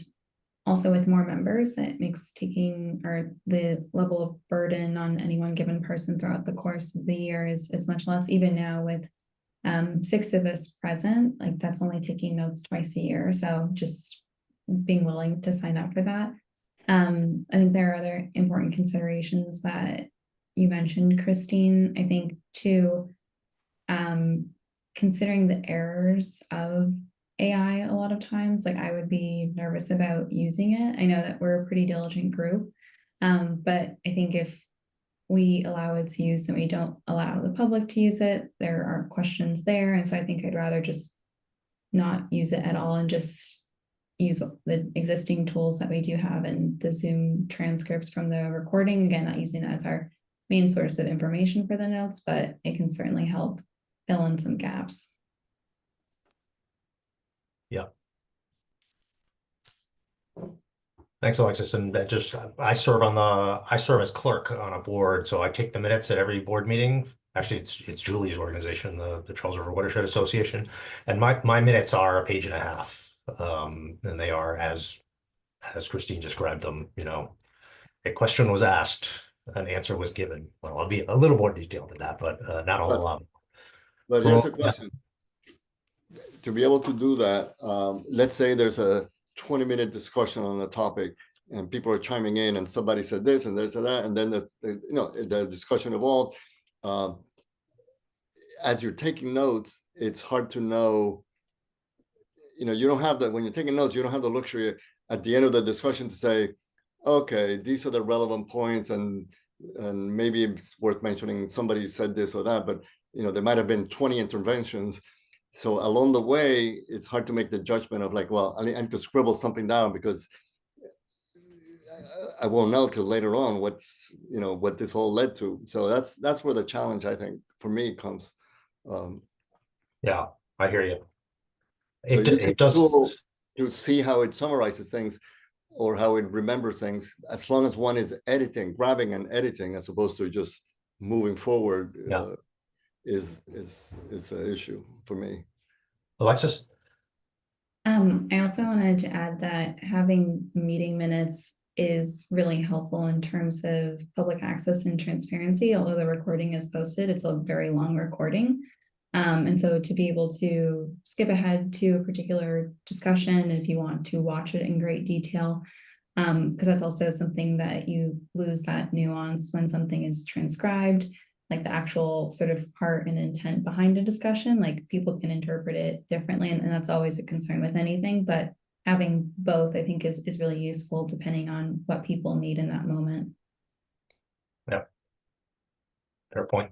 also with more members, it makes taking, or the level of burden on any one given person throughout the course of the year is much less. Even now with 6 of us present, like that's only taking notes twice a year. So just being willing to sign up for that. I think there are other important considerations that you mentioned, Christine. I think too, considering the errors of AI a lot of times, like I would be nervous about using it. I know that we're a pretty diligent group, but I think if we allow its use and we don't allow the public to use it, there are questions there. And so I think I'd rather just not use it at all and just use the existing tools that we do have, and the Zoom transcripts from the recording. Again, not using that as our main source of information for the notes, but it can certainly help fill in some gaps. Yeah. Thanks, Alexis. And that just, I serve as clerk on a board, so I take the minutes at every board meeting. Actually, it's Julie's organization, the Charles River Watershed Association, and my minutes are 1.5 pages, and they are as Christine described them. You know, a question was asked, an answer was given. Well, I'll be a little more detailed than that, but not a whole lot. But here's a question. To be able to do that, let's say there's a 20-minute discussion on a topic and people are chiming in and somebody said this and there's that, and then the discussion evolved. As you're taking notes, it's hard to know, you don't have that, when you're taking notes, you don't have the luxury at the end of the discussion to say, okay, these are the relevant points, and maybe it's worth mentioning somebody said this or that, but there might have been 20 interventions. So along the way, it's hard to make the judgment of like, well, I need to scribble something down because I won't know till later on what this all led to. So that's where the challenge, I think, for me comes. Yeah, I hear you. It does to see how it summarizes things or how it remembers things, as long as one is grabbing and editing, as opposed to just moving forward. Yeah. Is the issue for me. Alexis? I also wanted to add that having meeting minutes is really helpful in terms of public access and transparency. Although the recording is posted, it's a very long recording. And so to be able to skip ahead to a particular discussion, if you want to watch it in great detail, Because that's also something that you lose that nuance when something is transcribed, like the actual sort of heart and intent behind a discussion, like people can interpret it differently, and that's always a concern with anything, but having both, I think, is really useful depending on what people need in that moment. Yeah. Fair point.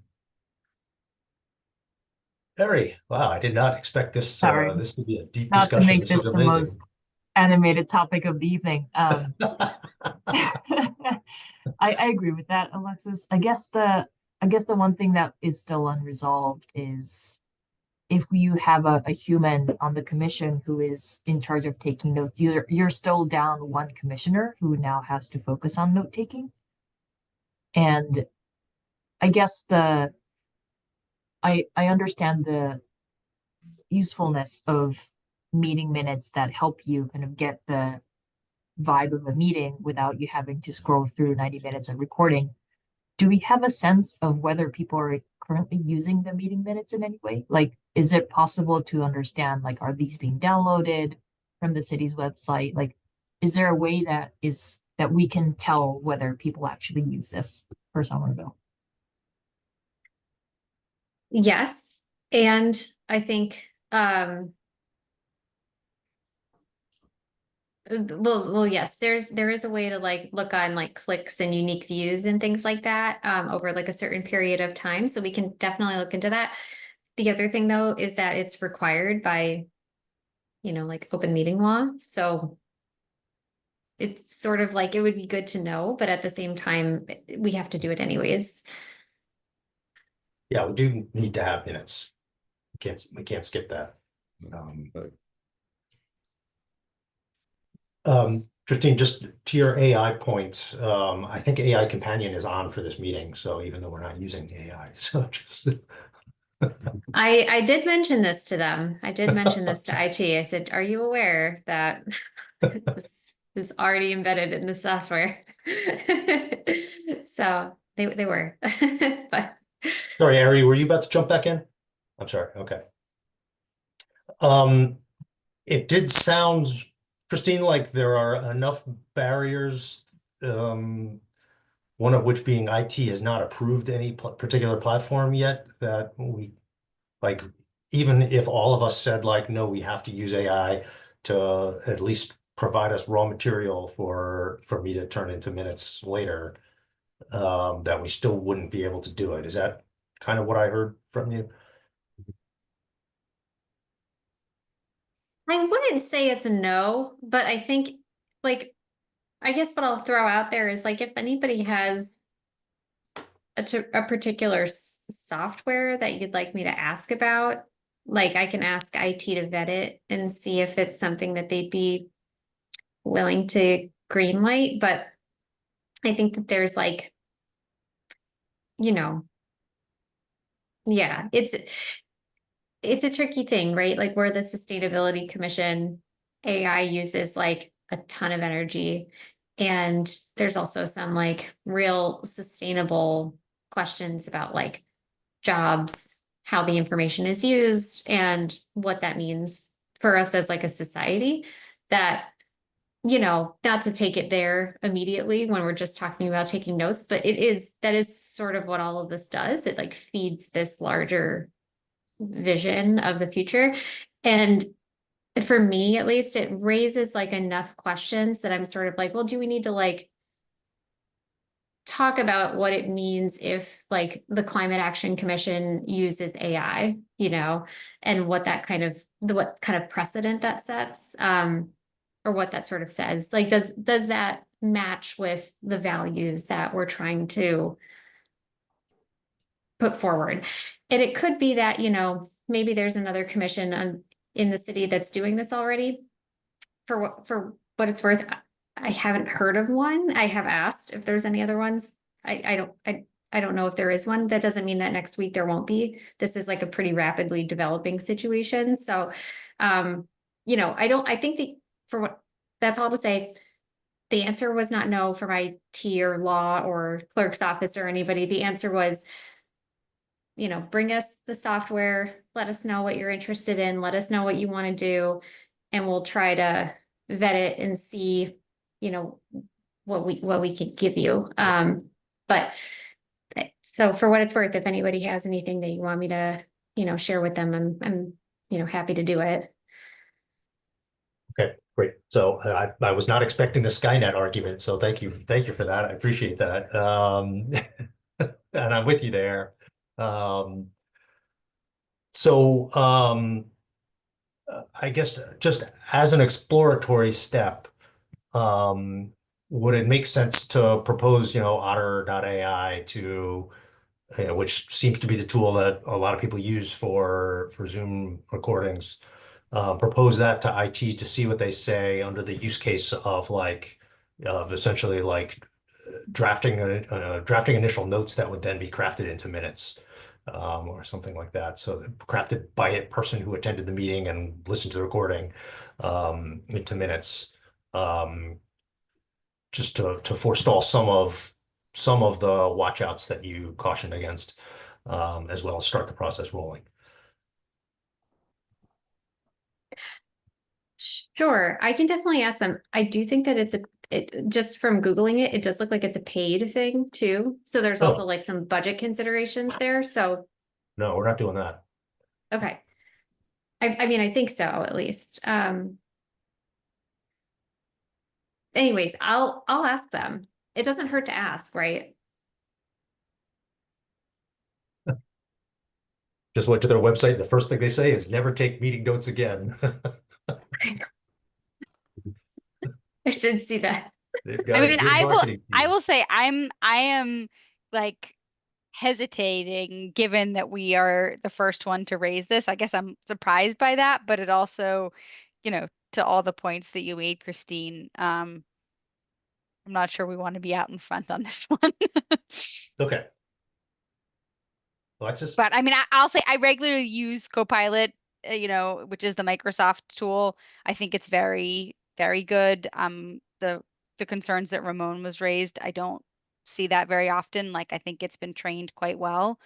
Harry, wow, I did not expect this, Sorry. this to be a deep Not to discussion. make This this is the amazing. most animated topic of the evening. I agree with that, Alexis. I guess the one thing that is still unresolved is if you have a human on the commission who is in charge of taking notes, you're still down one commissioner who now has to focus on note taking. And I guess I understand the usefulness of meeting minutes that help you kind of get the vibe of a meeting without you having to scroll through 90 minutes of recording. Do we have a sense of whether people are currently using the meeting minutes in any way? Like, is it possible to understand, like, are these being downloaded from the city's website? Like, is there a way that we can tell whether people actually use this for Somerville? Yes, and I think well, yes, there is a way to like look on like clicks and unique views and things like that over like a certain period of time. So we can definitely look into that. The other thing though is that it's required by, like open meeting law. So it's sort of like it would be good to know, but at the same time, we have to do it anyways. Yeah, we do need to have minutes. We can't skip that. Christine, just to your AI point, I think AI Companion is on for this meeting. So even though we're not using AI, so just I did mention this to them. I did mention this to IT. I said, "Are you aware that this is already embedded in the software?" So they were, but sorry, Ari, were you about to jump back in? I'm sorry. Okay. It did sound, Christine, like there are enough barriers, one of which being IT has not approved any particular platform yet that we, like, even if all of us said like, no, we have to use AI to at least provide us raw material for me to turn into minutes later, that we still wouldn't be able to do it. Is that kind of what I heard from you? I wouldn't say it's a no, but I think like I guess what I'll throw out there is like if anybody has a particular software that you'd like me to ask about, like I can ask IT to vet it and see if it's something that they'd be willing to greenlight. But I think that there's like, yeah, it's a tricky thing, right? Like we're the Sustainability Commission, AI uses like a ton of energy. And there's also some like real sustainable questions about like jobs, how the information is used, and what that means for us as like a society that, not to take it there immediately when we're just talking about taking notes, but that is sort of what all of this does. It like feeds this larger vision of the future. And for me, at least, it raises like enough questions that I'm sort of like, well, do we need to like talk about what it means if like the Climate Action Commission uses AI, and what kind of precedent that sets, or what that sort of says. Like, does that match with the values that we're trying to put forward? And it could be that, maybe there's another commission in the city that's doing this already. For what it's worth, I haven't heard of one. I have asked if there's any other ones. I don't know if there is one. That doesn't mean that next week there won't be. This is like a pretty rapidly developing situation. So, I think that's all to say. The answer was not no from IT or law or clerk's office or anybody. The answer was, bring us the software, let us know what you're interested in, let us know what you want to do, and we'll try to vet it and see, you know, what we could give you. But so for what it's worth, if anybody has anything that you want me to, you know, share with them, I'm, you know, happy to do it. Okay, great. So I was not expecting the Skynet argument, so thank you for that. I appreciate that. And I'm with you there. So I guess just as an exploratory step, would it make sense to propose, Otter.ai to, which seems to be the tool that a lot of people use for Zoom recordings, propose that to IT to see what they say under the use case of essentially drafting initial notes that would then be crafted into minutes, or something like that. So crafted by a person who attended the meeting and listened to the recording, into minutes, just to forestall some of the watchouts that you cautioned against, as well as start the process rolling. Sure, I can definitely ask them. I do think that just from Googling it, it does look like it's a paid thing too. So there's also Oh. like some budget considerations there. So, No, we're not doing that. okay. I mean, I think so, at least. Anyways, I'll ask them. It doesn't hurt to ask, right? Just went to their website. The first thing they say is never take meeting notes again. I did see that. They've got I a mean, good marketing I team. will say I am like hesitating given that we are the first one to raise this. I guess I'm surprised by that, but it also, to all the points that you made, Christine, I'm not sure we want to be out in front on this one. Okay. Alexis? But I mean, I'll say I regularly use Copilot, which is the Microsoft tool. I think it's very, very good. The concerns that Ramon was raised, I don't see that very often. Like, I think it's been trained quite well.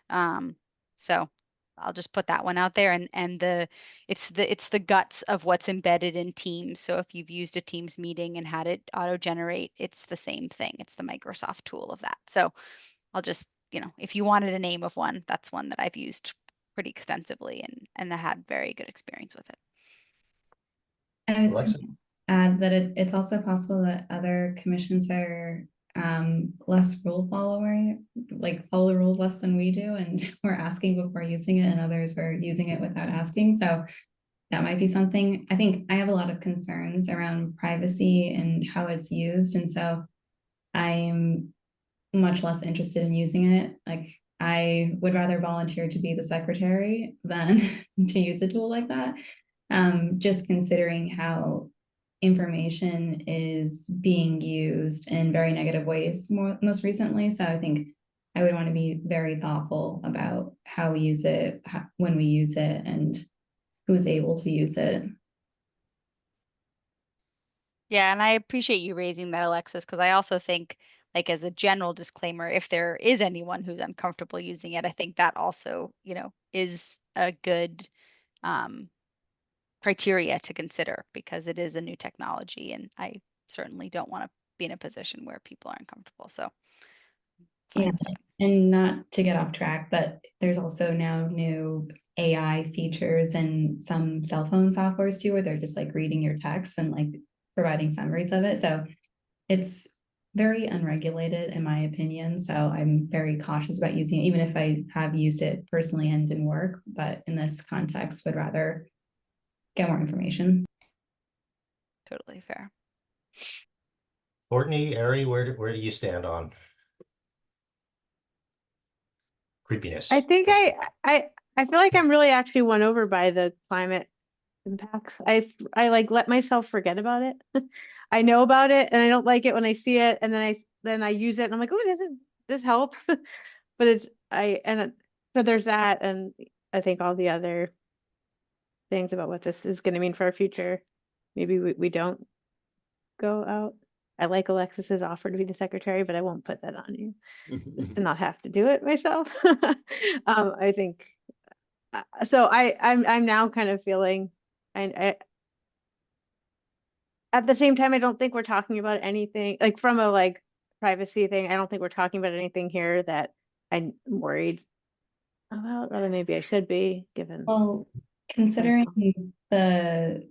So I'll just put that one out there. And it's the guts of what's embedded in Teams. So if you've used a Teams meeting and had it auto generate, it's the same thing. It's the Microsoft tool of that. So I'll just, if you wanted a name of one, that's one that I've used pretty extensively and I had very good experience with it. I was Alexa? going to add that it's also possible that other commissions are less rule following, like follow the rules less than we do, and we're asking before using it, and others are using it without asking. So that might be something. I think I have a lot of concerns around privacy and how it's used, and so I'm much less interested in using it. Like, I would rather volunteer to be the secretary than to use a tool like that. Just considering how information is being used in very negative ways most recently. So I think I would want to be very thoughtful about how we use it, when we use it, and who's able to use it. Yeah, and I appreciate you raising that, Alexis, because I also think, like, as a general disclaimer, if there is anyone who's uncomfortable using it, I think that also, is a good criteria to consider, because it is a new technology and I certainly don't want to be in a position where people aren't comfortable. So fine Yeah, with it. and not to get off track, but there's also now new AI features and some cell phone softwares too, where they're just like reading your text and like providing summaries of it. So it's very unregulated in my opinion. So I'm very cautious about using it, even if I have used it personally and didn't work, but in this context would rather get more information. Totally fair. Courtney, Ari, where do you stand on creepiness? I think I feel like I'm really actually won over by the climate impacts. I like let myself forget about it. I know about it and I don't like it when I see it, and then I use it and I'm like, oh, this helps. But so there's that, and I think all the other things about what this is going to mean for our future. Maybe we don't go out. I like Alexis's offer to be the secretary, but I won't put that on you to not have to do it myself. I think so. I'm now kind of feeling, I at the same time, I don't think we're talking about anything, like from a like privacy thing, I don't think we're talking about anything here that I'm worried about, or maybe I should be, given. Well, considering the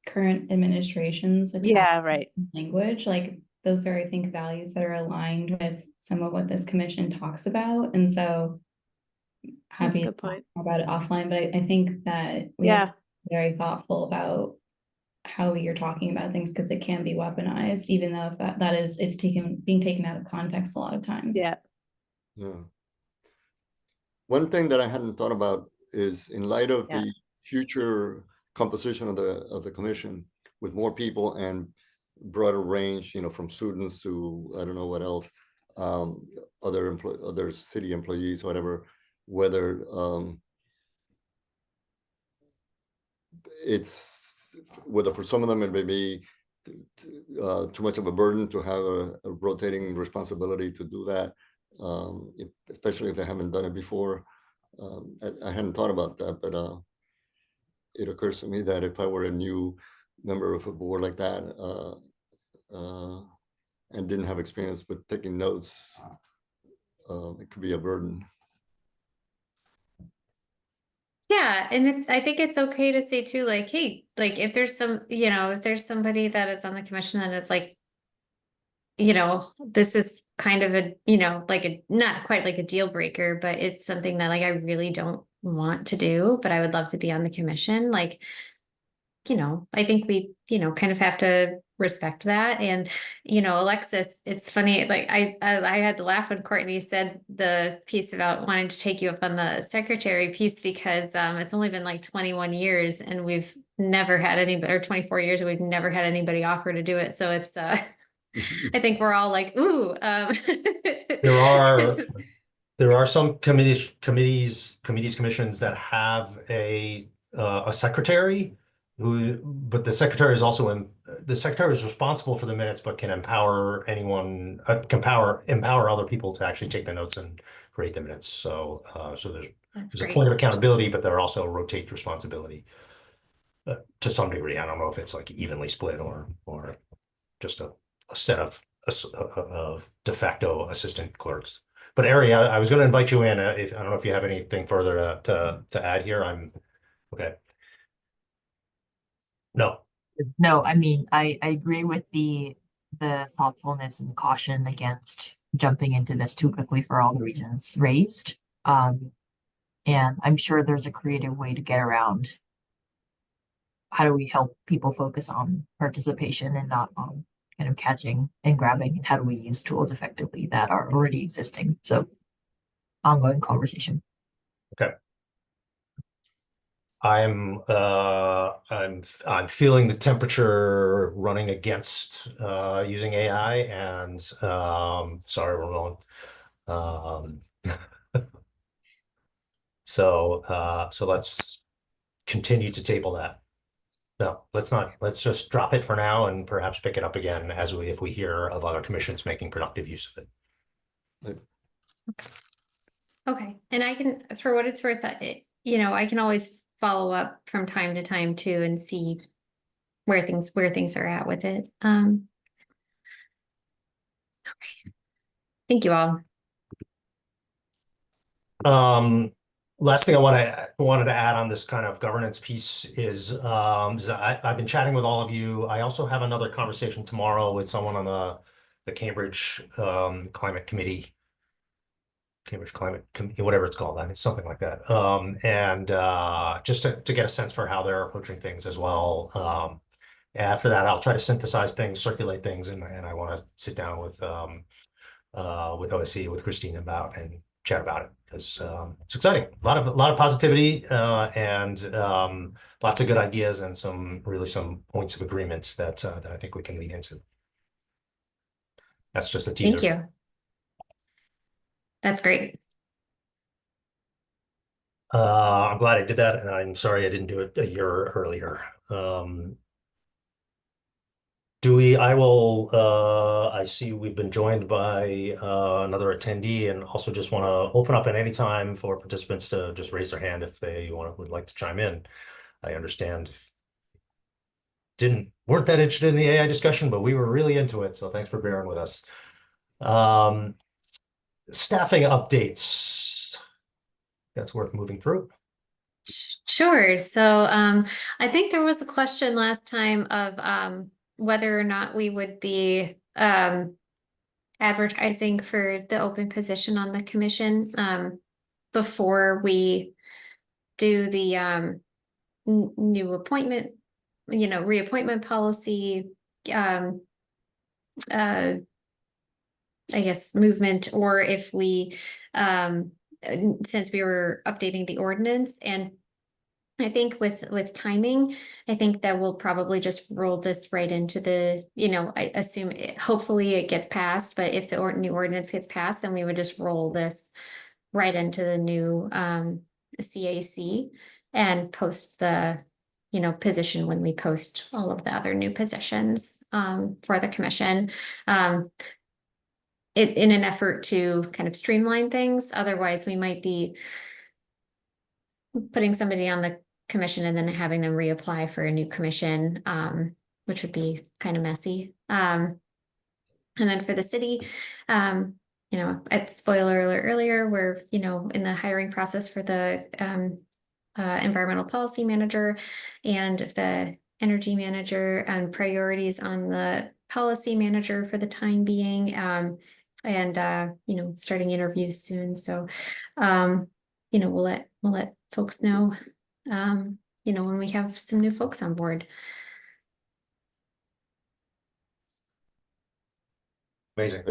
current administration's Yeah, right. language, like those are, I think, values that are aligned with some of what this commission talks about. And so happy to That's a good talk point. about it offline, but I think that we have to be very thoughtful about how you're talking about things, because it can be weaponized, even though if that is, it's being taken out of context a lot of times. Yeah. Yeah. One thing that I hadn't thought about is, in light of the future composition of the commission, with more people and broader range, you know, from students to I don't know what else, other city employees, whatever, whether whether for some of them it may be too much of a burden to have a rotating responsibility to do that, especially if they haven't done it before. I hadn't thought about that, but it occurs to me that if I were a new member of a board like that and didn't have experience with taking notes, it could be a burden. Yeah, and I think it's okay to say too, like, hey, like if there's if there's somebody that is on the commission that is like, this is kind of a, like not quite like a deal breaker, but it's something that like I really don't want to do, but I would love to be on the commission. Like, I think we, kind of have to respect that. And, Alexis, it's funny, like I had to laugh when Courtney said the piece about wanting to take you up on the secretary piece, because it's only been like 21 years and we've never had anybody, or 24 years, and we've never had anybody offer to do it. So it's, I think we're all like, ooh. There are some committees, commissions that have a secretary but the secretary is also the secretary is responsible for the minutes, but can empower anyone, empower other people to actually take the notes and create the minutes. So, there's a point of accountability, but there also rotate responsibility to some degree. I don't know if it's like evenly split or just a set of de facto assistant clerks. But Ari, I was going to invite you in. I don't know if you have anything further to add here. I'm okay. No. No, I mean, I agree with the thoughtfulness and caution against jumping into this too quickly for all the reasons raised. And I'm sure there's a creative way to get around how do we help people focus on participation and not on kind of catching and grabbing, and how do we use tools effectively that are already existing. So ongoing conversation. Okay. I'm feeling the temperature running against using AI, and sorry, Ramon. So let's continue to table that. No, let's just drop it for now and perhaps pick it up again if we hear of other commissions making productive use of it. Okay, and I can, for what it's worth, I can always follow up from time to time too and see where things are at with it. Okay. Thank you all. Last thing I wanted to add on this kind of governance piece is I've been chatting with all of you. I also have another conversation tomorrow with someone on the Cambridge Climate Committee. Cambridge Climate, whatever it's called, I mean, something like that. And just to get a sense for how they're approaching things as well. After that, I'll try to synthesize things, circulate things, and I want to sit down with OSC, with Christine and chat about it, because it's exciting. A lot of positivity and lots of good ideas, and some points of agreements that I think we can lead into. That's just a teaser. Thank you. That's great. I'm glad I did that, and I'm sorry I didn't do it a year earlier. I see we've been joined by another attendee, and also just want to open up at any time for participants to just raise their hand if they would like to chime in. I understand weren't that interested in the AI discussion, but we were really into it. So thanks for bearing with us. Staffing updates. That's worth moving through. Sure. So I think there was a question last time of whether or not we would be advertising for the open position on the commission before we do the new appointment, reappointment policy, I guess movement, or if we since we were updating the ordinance. And I think with timing, I think that we'll probably just roll this right into the, I assume hopefully it gets passed, but if the new ordinance gets passed, then we would just roll this right into the new CAC and post the, position when we post all of the other new positions for the commission. In an effort to kind of streamline things. Otherwise, we might be putting somebody on the commission and then having them reapply for a new commission, which would be kind of messy. And then for the city, spoiler alert earlier, we're, in the hiring process for the environmental policy manager and the energy manager, and priorities on the policy manager for the time being. And starting interviews soon. So, we'll let folks know, when we have some new folks on board. Amazing.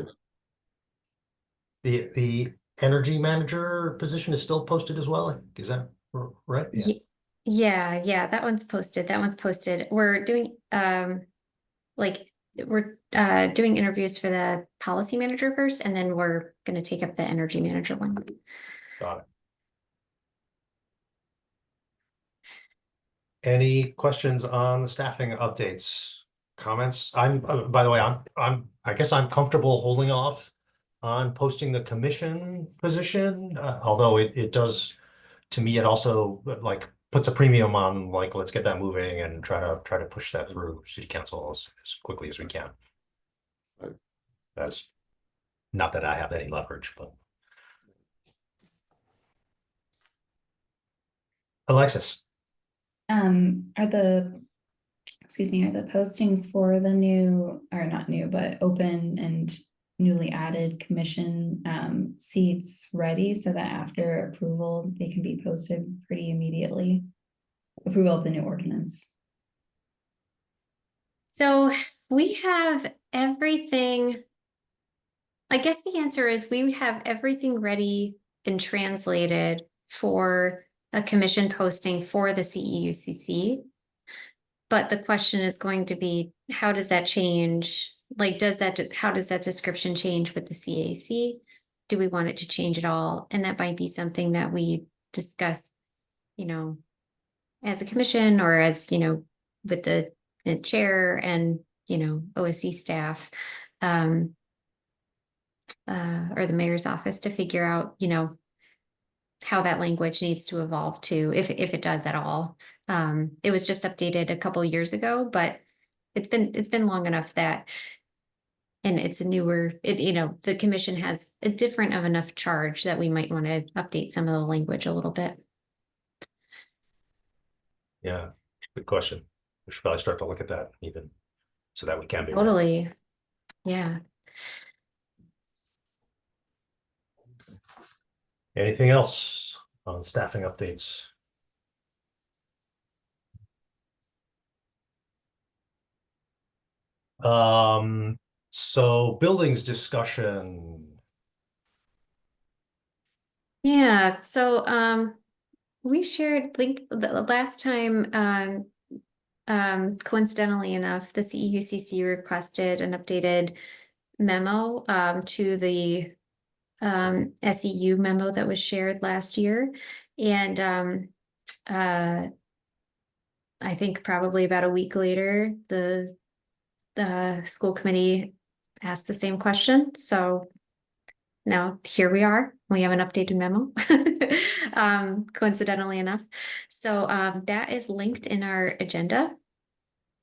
The energy manager position is still posted as well. Is that right? Yeah, that one's posted. We're doing we're doing interviews for the policy manager first, and then we're going to take up the energy manager one. Got it. Any questions on the staffing updates? Comments? By the way, I guess I'm comfortable holding off on posting the commission position, although it does, to me, it also puts a premium on let's get that moving and try to push that through city council as quickly as we can. Right. That's not that I have any leverage, but Alexis. Are the postings for the new, or not new, but open and newly added commission seats ready so that after approval, they can be posted pretty immediately? Approval of the new ordinance. So we have everything. I guess the answer is we have everything ready and translated for a commission posting for the CEUCC. But the question is going to be, how does that change? How does that description change with the CAC? Do we want it to change at all? And that might be something that we discuss, as a commission, or as, with the chair and, OSC staff, or the mayor's office, to figure out, how that language needs to evolve to, if it does at all. It was just updated a couple of years ago, but it's been long enough that, and it's a newer, the commission has a different of enough charge that we might want to update some of the language a little bit. Yeah, good question. We should probably start to look at that even so that we can be Totally. Yeah. Anything else on staffing updates? So buildings discussion. Yeah, so we shared the last time, coincidentally enough, the CEUCC requested an updated memo to the SEU memo that was shared last year. And I think probably about a week later, the school committee asked the same question. So now here we are. We have an updated memo, coincidentally enough. So that is linked in our agenda.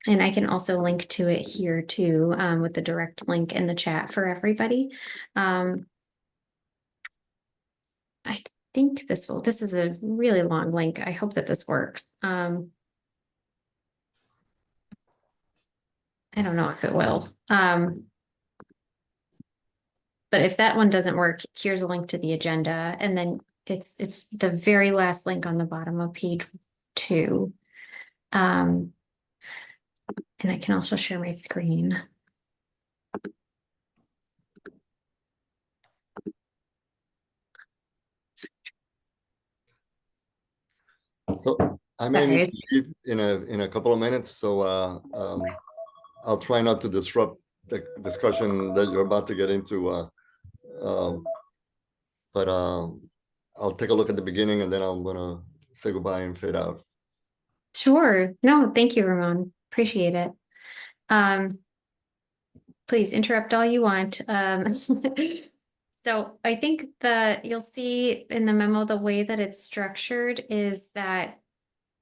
And I can also link to it here too, with the direct link in the chat for everybody. I think this is a really long link. I hope that this works. I don't know if it will. But if that one doesn't work, here's a link to the agenda, and then it's the very last link on the bottom of page 2. And I can also share my screen. So I may need Sorry. to leave in a couple of minutes, so I'll try not to disrupt the discussion that you're about to get into. But I'll take a look at the beginning, and then I'm gonna say goodbye and fade out. Sure. No, thank you, Ramon. Appreciate it. Please interrupt all you want. So I think you'll see in the memo, the way that it's structured is that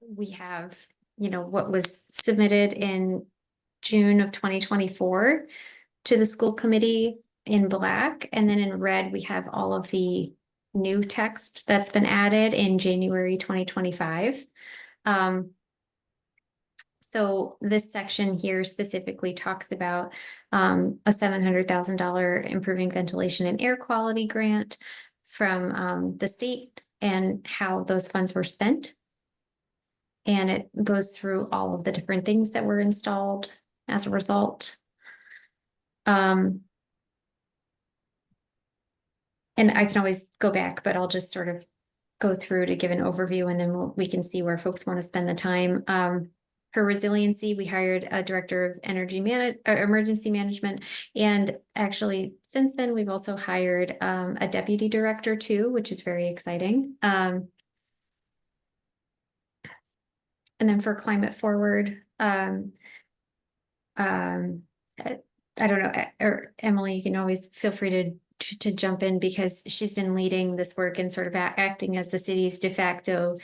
we have, what was submitted in June of 2024 to the school committee in black, and then in red, we have all of the new text that's been added in January 2025. So this section here specifically talks about a $700,000 improving ventilation and air quality grant from the state and how those funds were spent. And it goes through all of the different things that were installed as a result. And I can always go back, but I'll just sort of go through to give an overview, and then we can see where folks want to spend the time. For resiliency, we hired a director of emergency management. And actually, since then, we've also hired a deputy director too, which is very exciting. And then for climate forward, I don't know, or Emily, you can always feel free to jump in, because she's been leading this work and sort of acting as the city's de facto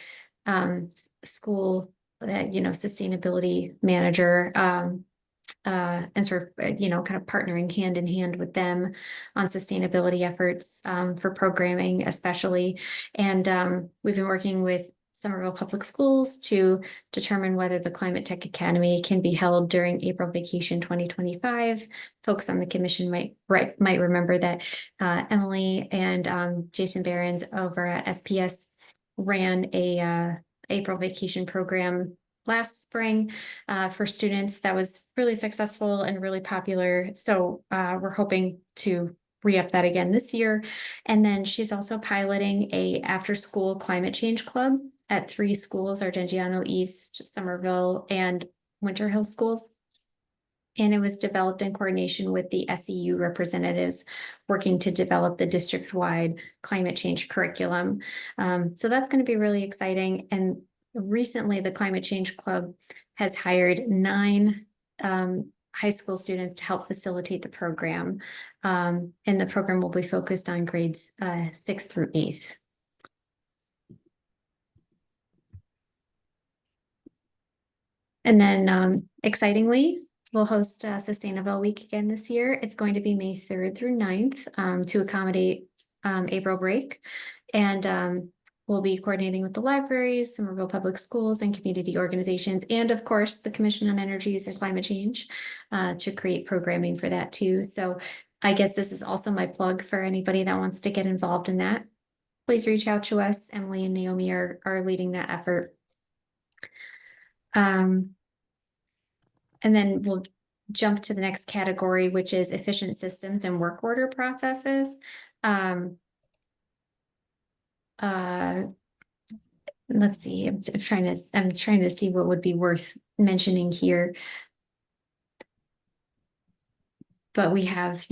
school sustainability manager, and sort of, kind of partnering hand in hand with them on sustainability efforts for programming especially. And we've been working with Somerville Public Schools to determine whether the Climate Tech Academy can be held during April vacation 2025. Folks on the commission might remember that Emily and Jason Behrens over at SPS ran a April vacation program last spring for students that was really successful and really popular. So we're hoping to re-up that again this year. And then she's also piloting a after-school climate change club at 3 schools, Argentiano East, Somerville, and Winter Hill schools. And it was developed in coordination with the SEU representatives working to develop the district-wide climate change curriculum. So that's going to be really exciting. And recently, the Climate Change Club has hired 9 high school students to help facilitate the program. And the program will be focused on grades 6th through 8th. And then excitingly, we'll host Sustainable Week again this year. It's going to be May 3rd through 9th to accommodate April break. And we'll be coordinating with the libraries, Somerville Public Schools, and community organizations, and of course, the Commission on Energy Use and Climate Change to create programming for that too. So I guess this is also my plug for anybody that wants to get involved in that. Please reach out to us. Emily and Naomi are leading that effort. And then we'll jump to the next category, which is efficient systems and work order processes. Let's see, I'm trying to see what would be worth mentioning here. But we have,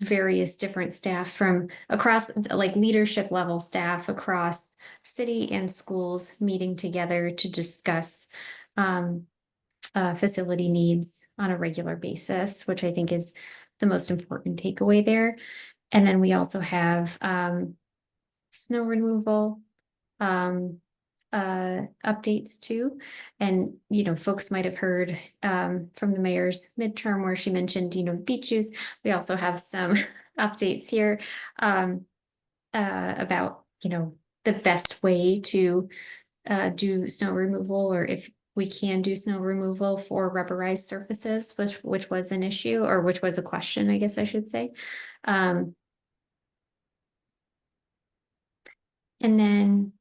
various different staff from across, like leadership level staff across city and schools meeting together to discuss facility needs on a regular basis, which I think is the most important takeaway there. And then we also have snow removal, updates too. And, folks might have heard from the mayor's midterm where she mentioned, beach use. We also have some updates here about, the best way to do snow removal, or if we can do snow removal for rubberized surfaces, which was an issue, or which was a question, I guess I should say. And then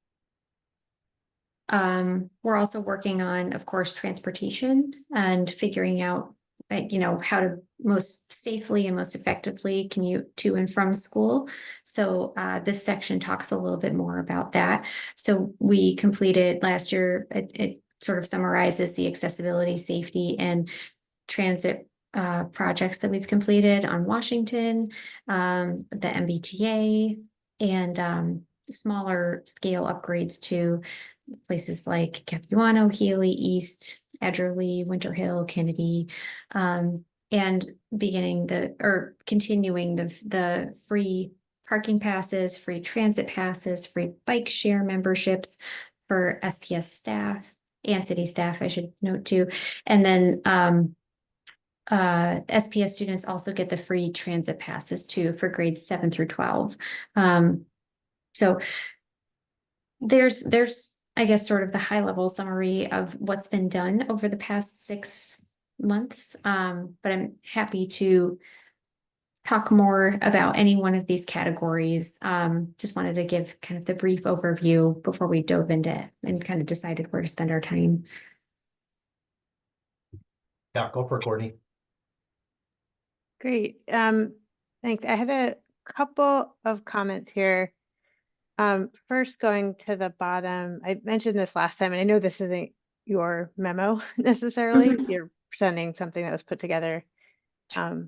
we're also working on, of course, transportation and figuring out, how to most safely and most effectively commute to and from school. So this section talks a little bit more about that. So we completed last year, it sort of summarizes the accessibility, safety, and transit projects that we've completed on Washington, the MBTA, and smaller scale upgrades to places like Capuano, Healy, East, Edgerly, Winter Hill, Kennedy, and continuing the free parking passes, free transit passes, free bike share memberships for SPS staff and city staff, I should note too. And then SPS students also get the free transit passes too for grades 7 through 12. So there's I guess sort of the high level summary of what's been done over the past 6 months. But I'm happy to talk more about any one of these categories. Just wanted to give kind of the brief overview before we dove into it and kind of decided where to spend our time. Yeah, go for it, Courtney. Great. Thanks. I had a couple of comments here. First, going to the bottom, I mentioned this last time, and I know this isn't your memo necessarily. You're sending something that was put together by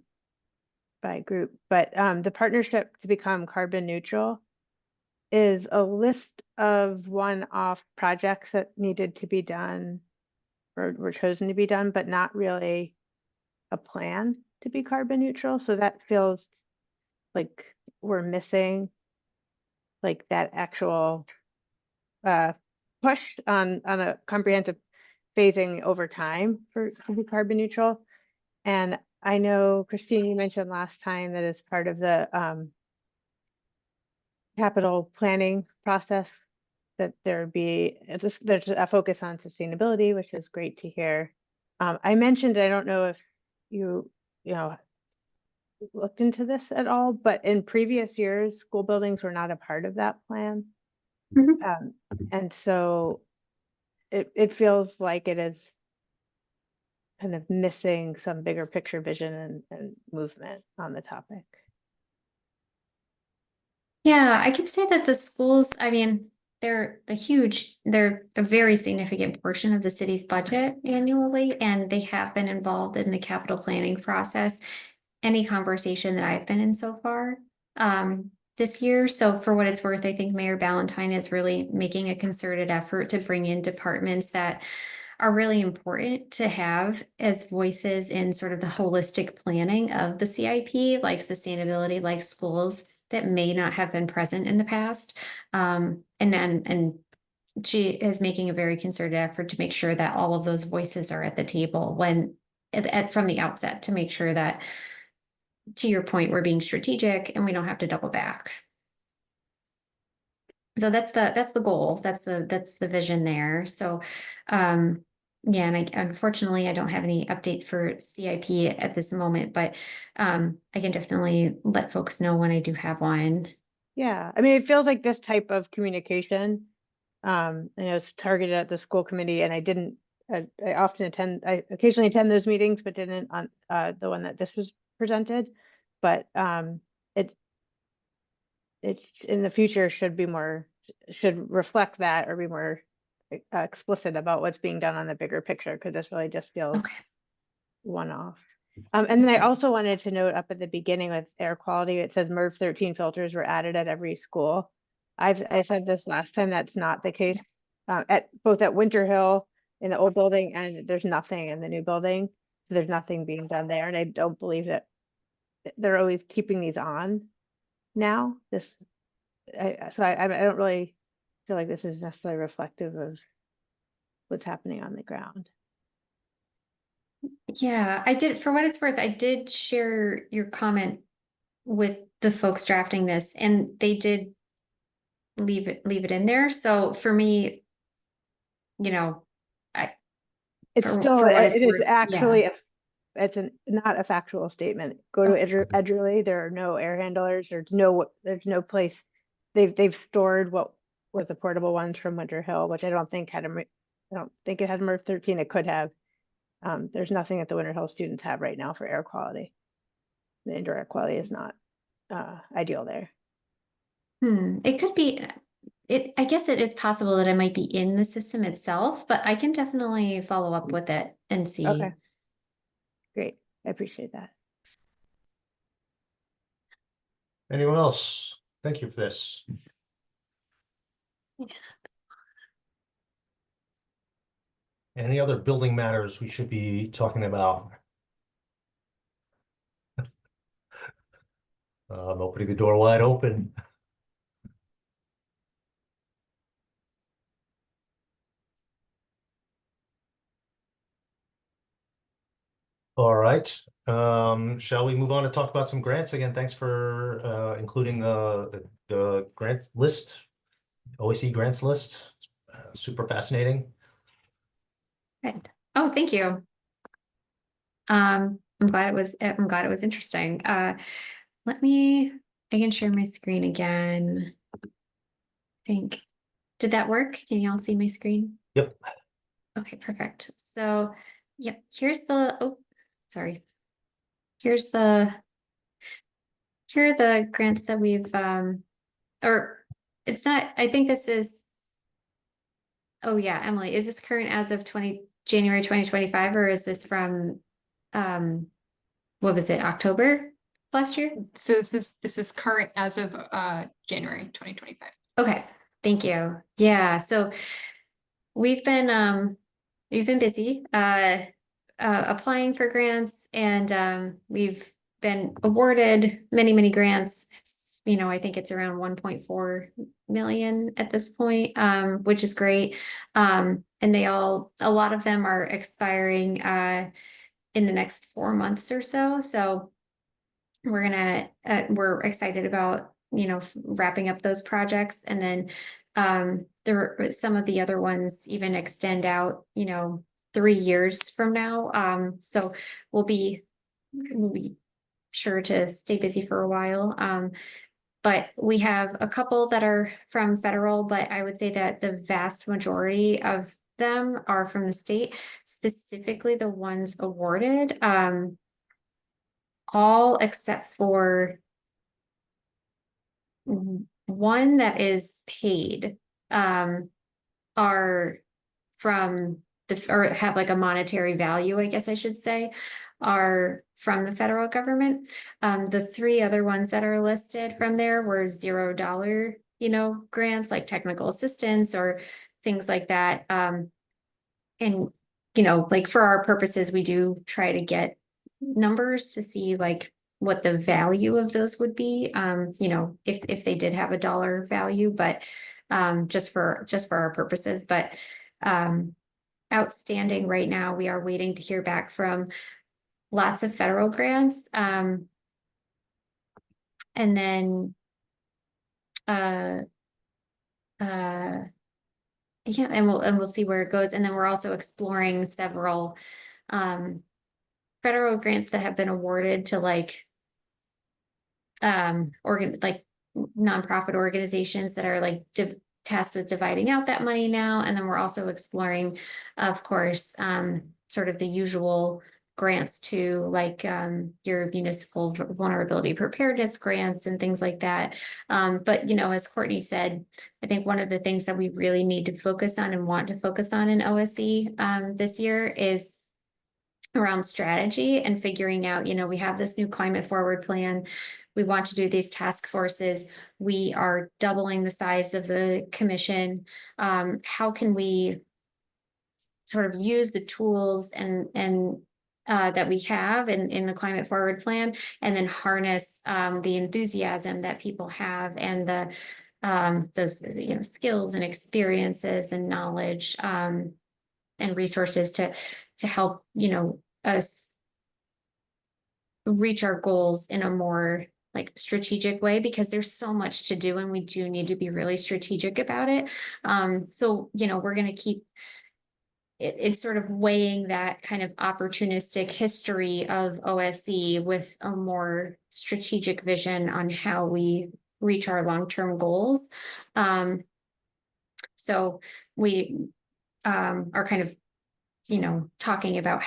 a group, but the partnership to become carbon neutral is a list of one-off projects that needed to be done or were chosen to be done, but not really a plan to be carbon neutral. So that feels like we're missing like that actual push on a comprehensive phasing over time for to be carbon neutral. And I know, Christine, you mentioned last time that as part of the capital planning process, that there's a focus on sustainability, which is great to hear. I mentioned, I don't know if you looked into this at all, but in previous years, school buildings were not a part of that plan. And so it feels like it is kind of missing some bigger picture vision and movement on the topic. Yeah, I can say that the schools, I mean, they're a very significant portion of the city's budget annually, and they have been involved in the capital planning process. Any conversation that I've been in so far this year. So for what it's worth, I think Mayor Ballantyne is really making a concerted effort to bring in departments that are really important to have as voices in sort of the holistic planning of the CIP, like sustainability, like schools, that may not have been present in the past. And she is making a very concerted effort to make sure that all of those voices are at the table from the outset, to make sure that, to your point, we're being strategic and we don't have to double back. So that's the goal. That's the vision there. So yeah, and unfortunately I don't have any update for CIP at this moment, but I can definitely let folks know when I do have one. Yeah, I mean, it feels like this type of communication, I know it's targeted at the school committee, and I occasionally attend those meetings, but didn't on the one that this was presented. But it's in the future should reflect that, or be more explicit about what's being done on the bigger picture, because this really just feels one-off. And then I also wanted to note up at the beginning with air quality, it says MERV 13 filters were added at every school. I said this last time, that's not the case both at Winter Hill in the old building, and there's nothing in the new building. So there's nothing being done there, and I don't believe that they're always keeping these on now. I don't really feel like this is necessarily reflective of what's happening on the ground. Yeah, I did, for what it's worth, I did share your comment with the folks drafting this, and they did leave it in there. So for me, you know, It's for still, what it's it is worth, actually, yeah. it's not a factual statement. Go to Edgerly, there are no air handlers, there's no place. They've stored what was the portable ones from Winter Hill, which I don't think it had MERV 13, it could have. There's nothing that the Winter Hill students have right now for air quality. The indoor air quality is not ideal there. It could be, I guess it is possible that it might be in the system itself, but I can definitely follow up with it and see. Okay. Great, I appreciate that. Anyone else? Thank you for this. Any other building matters we should be talking about? I'm opening the door wide open. All right, shall we move on to talk about some grants again? Thanks for including the grant list, OAC grants list. Super fascinating. Good. Oh, thank you. I'm glad it was interesting. I can share my screen again. Did that work? Can you all see my screen? Yep. Okay, perfect. So, yep, here are the grants that we've, or it's not, I think this is, oh yeah, Emily, is this current as of January 2025, or is this from, what was it, October last year? So this is current as of January 2025. Okay, thank you. Yeah, so we've been busy applying for grants, and we've been awarded many grants. I think it's around 1.4 million at this point, which is great. And a lot of them are expiring in the next 4 months or so. So we're excited about, wrapping up those projects. And then some of the other ones even extend out, 3 years from now. So we'll be sure to stay busy for a while. But we have a couple that are from federal, but I would say that the vast majority of them are from the state, specifically the ones awarded, all except for one that is paid, are from or have like a monetary value, I guess I should say, are from the federal government. The 3 other ones that are listed from there were $0, grants like technical assistance or things like that. And, like for our purposes, we do try to get numbers to see like what the value of those would be, if they did have a dollar value, but just for our purposes. But outstanding right now, we are waiting to hear back from lots of federal grants. And then yeah, and we'll see where it goes. And then we're also exploring several federal grants that have been awarded to like nonprofit organizations that are like tasked with dividing out that money now. And then we're also exploring, of course, sort of the usual grants to like your municipal vulnerability preparedness grants and things like that. But as Courtney said, I think one of the things that we really need to focus on and want to focus on in OSC this year is around strategy and figuring out, we have this new climate forward plan. We want to do these task forces. We are doubling the size of the commission. How can we sort of use the tools and that we have in the climate forward plan, and then harness the enthusiasm that people have and the those, skills and experiences and knowledge, and resources to help, us reach our goals in a more like strategic way, because there's so much to do and we do need to be really strategic about it. So, we're going to keep it's sort of weighing that kind of opportunistic history of OSC with a more strategic vision on how we reach our long-term goals. So we are kind of, talking about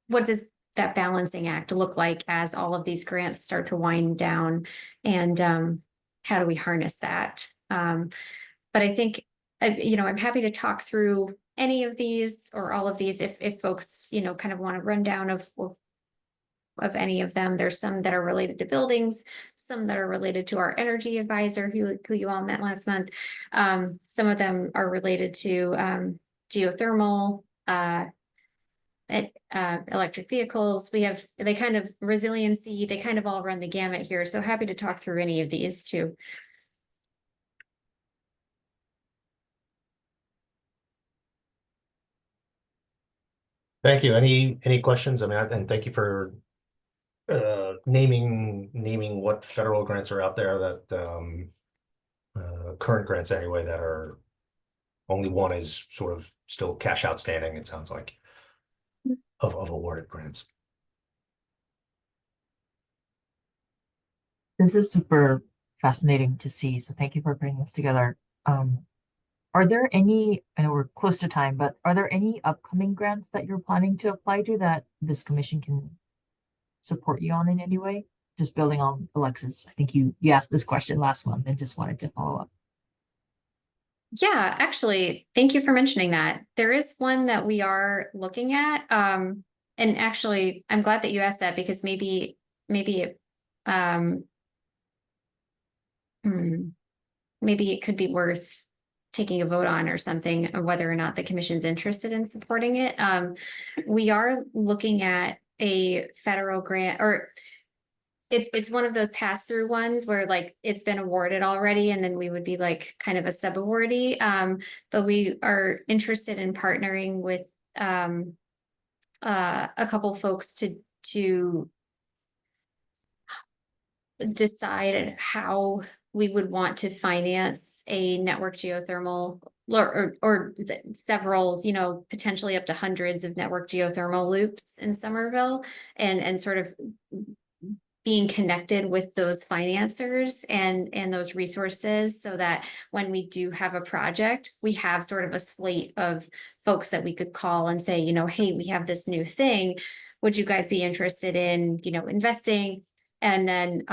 what does that balancing act look like as all of these grants start to wind down, and how do we harness that? But I think, I'm happy to talk through any of these or all of these if folks, kind of want a rundown of any of them. There's some that are related to buildings, some that are related to our energy advisor who you all met last month. Some of them are related to geothermal, electric vehicles. They kind of resiliency, they kind of all run the gamut here. So happy to talk through any of these too. Thank you. Any questions? I mean, and thank you for naming what federal grants are out there that current grants anyway that are only one is sort of still cash outstanding, it sounds like, of awarded grants. This is super fascinating to see. So thank you for putting this together. Are there any, I know we're close to time, but are there any upcoming grants that you're planning to apply to that this commission can support you on in any way? Just building on Alexis, I think you asked this question last month and just wanted to follow up. Yeah, actually, thank you for mentioning that. There is one that we are looking at. And actually, I'm glad that you asked that, because maybe it could be worth taking a vote on or something, or whether or not the commission's interested in supporting it. We are looking at a federal grant, or it's one of those pass-through ones where like it's been awarded already, and then we would be like kind of a sub-awardee. But we are interested in partnering with a couple folks to decide how we would want to finance a network geothermal or several, potentially up to hundreds of network geothermal loops in Somerville, and sort of being connected with those financiers and those resources, so that when we do have a project, we have sort of a slate of folks that we could call and say, hey, we have this new thing. Would you guys be interested in, investing? And then,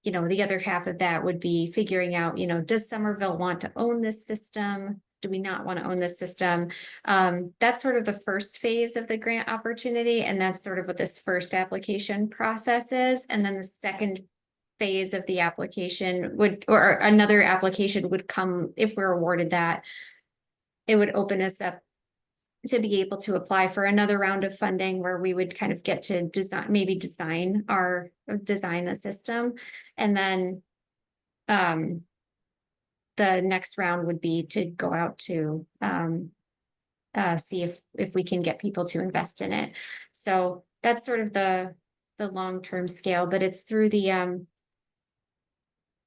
the other half of that would be figuring out, does Somerville want to own this system? Do we not want to own this system? That's sort of the first phase of the grant opportunity. And that's sort of what this first application process is. And then the second phase of the application or another application would come if we're awarded that. It would open us up to be able to apply for another round of funding, where we would kind of get to design a system. And then the next round would be to go out to see if we can get people to invest in it. So that's sort of the long-term scale, but it's through the I'm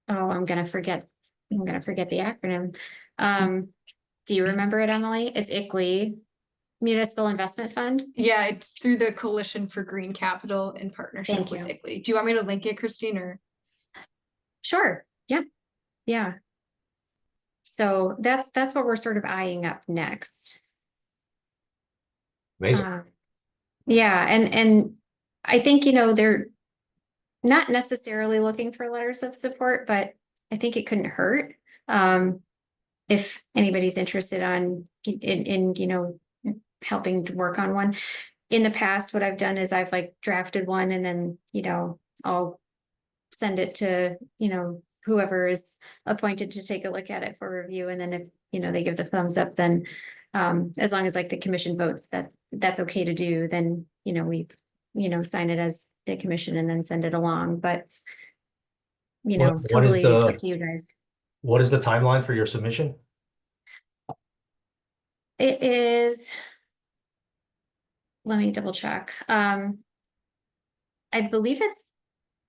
gonna forget the acronym. Do you remember it, Emily? It's ICLEI, Municipal Investment Fund. Yeah, it's through the Coalition for Green Capital in partnership Thank with you. ICLEI. Do you want me to link it, Christine, or? Sure. Yeah. So that's what we're sort of eyeing up next. Amazing. Yeah, and I think, they're not necessarily looking for letters of support, but I think it couldn't hurt if anybody's interested in helping to work on one. In the past, what I've done is I've like drafted one, and then I'll send it to whoever is appointed to take a look at it for review, and then if they give the thumbs up, then as long as like the commission votes that's okay to do, then we sign it as the commission and then send it along. But What is totally the- up to you guys. What is the timeline for your submission? It is. Let me double check. I believe it's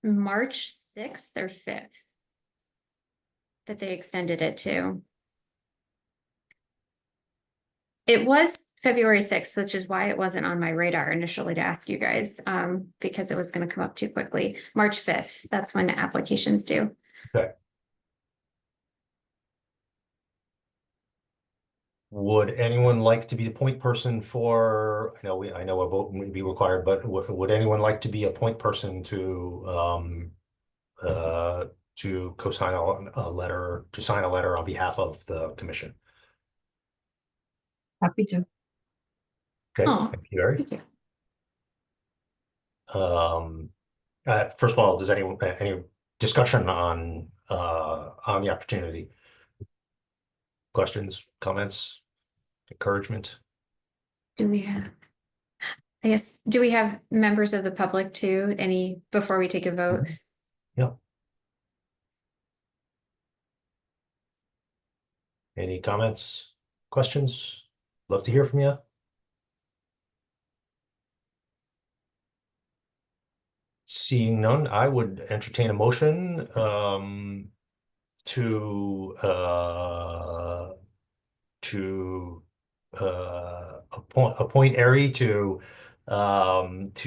March 6th or 5th that they extended it to. It was February 6th, which is why it wasn't on my radar initially to ask you guys, because it was going to come up too quickly. March 5th, that's when the application's due. Okay. Would anyone like to be the point person for, I know a vote would be required, but would anyone like to be a point person to co-sign a letter, to sign a letter on behalf of the commission? Happy to. Okay, Oh, thank you, Barry. thank you. First of all, does any discussion on the opportunity? Questions, comments, encouragement? Do we have, I guess, do we have members of the public too? Any, before we take a vote? Yeah. Any comments, questions? Love to hear from you. Seeing none, I would entertain a motion to appoint Ari to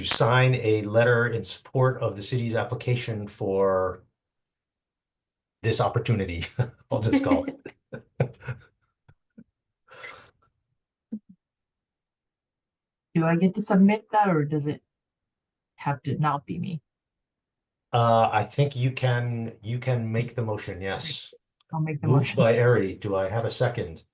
sign a letter in support of the city's application for this opportunity. I'll just call it. Do I get to submit that, or does it have to not be me? I think you can make the motion, yes. I'll make the Moved motion. by Ari. Do I have a second?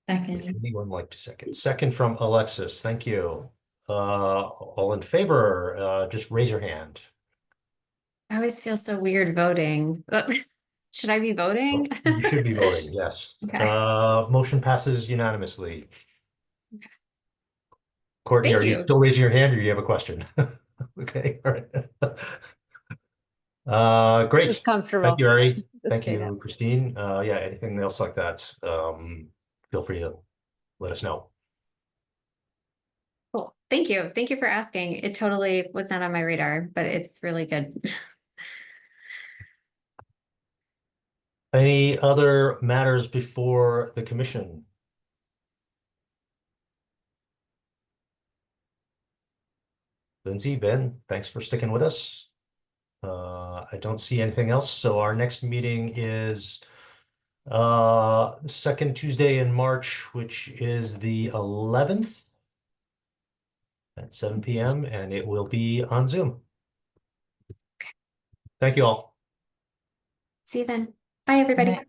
Second. Anyone like to second? Second from Alexis. Thank you. All in favor, just raise your hand. I always feel so weird voting. Should I be voting? You should be voting, yes. Okay. Motion passes unanimously. Courtney, Thank are you you. still raising your hand or do you have a question? Okay, all right. Great. It's comfortable. Thank you, Ari. Just Thank say you, that. Christine. Yeah, anything else like that, feel free to let us know. Cool. Thank you. Thank you for asking. It totally was not on my radar, but it's really good. Any other matters before the commission? Lindsay, Ben, thanks for sticking with us. I don't see anything else, so our next meeting is second Tuesday in March, which is the 11th at 7 p.m. and it will be on Zoom. Thank you all. See you then. Bye, everybody. Good night.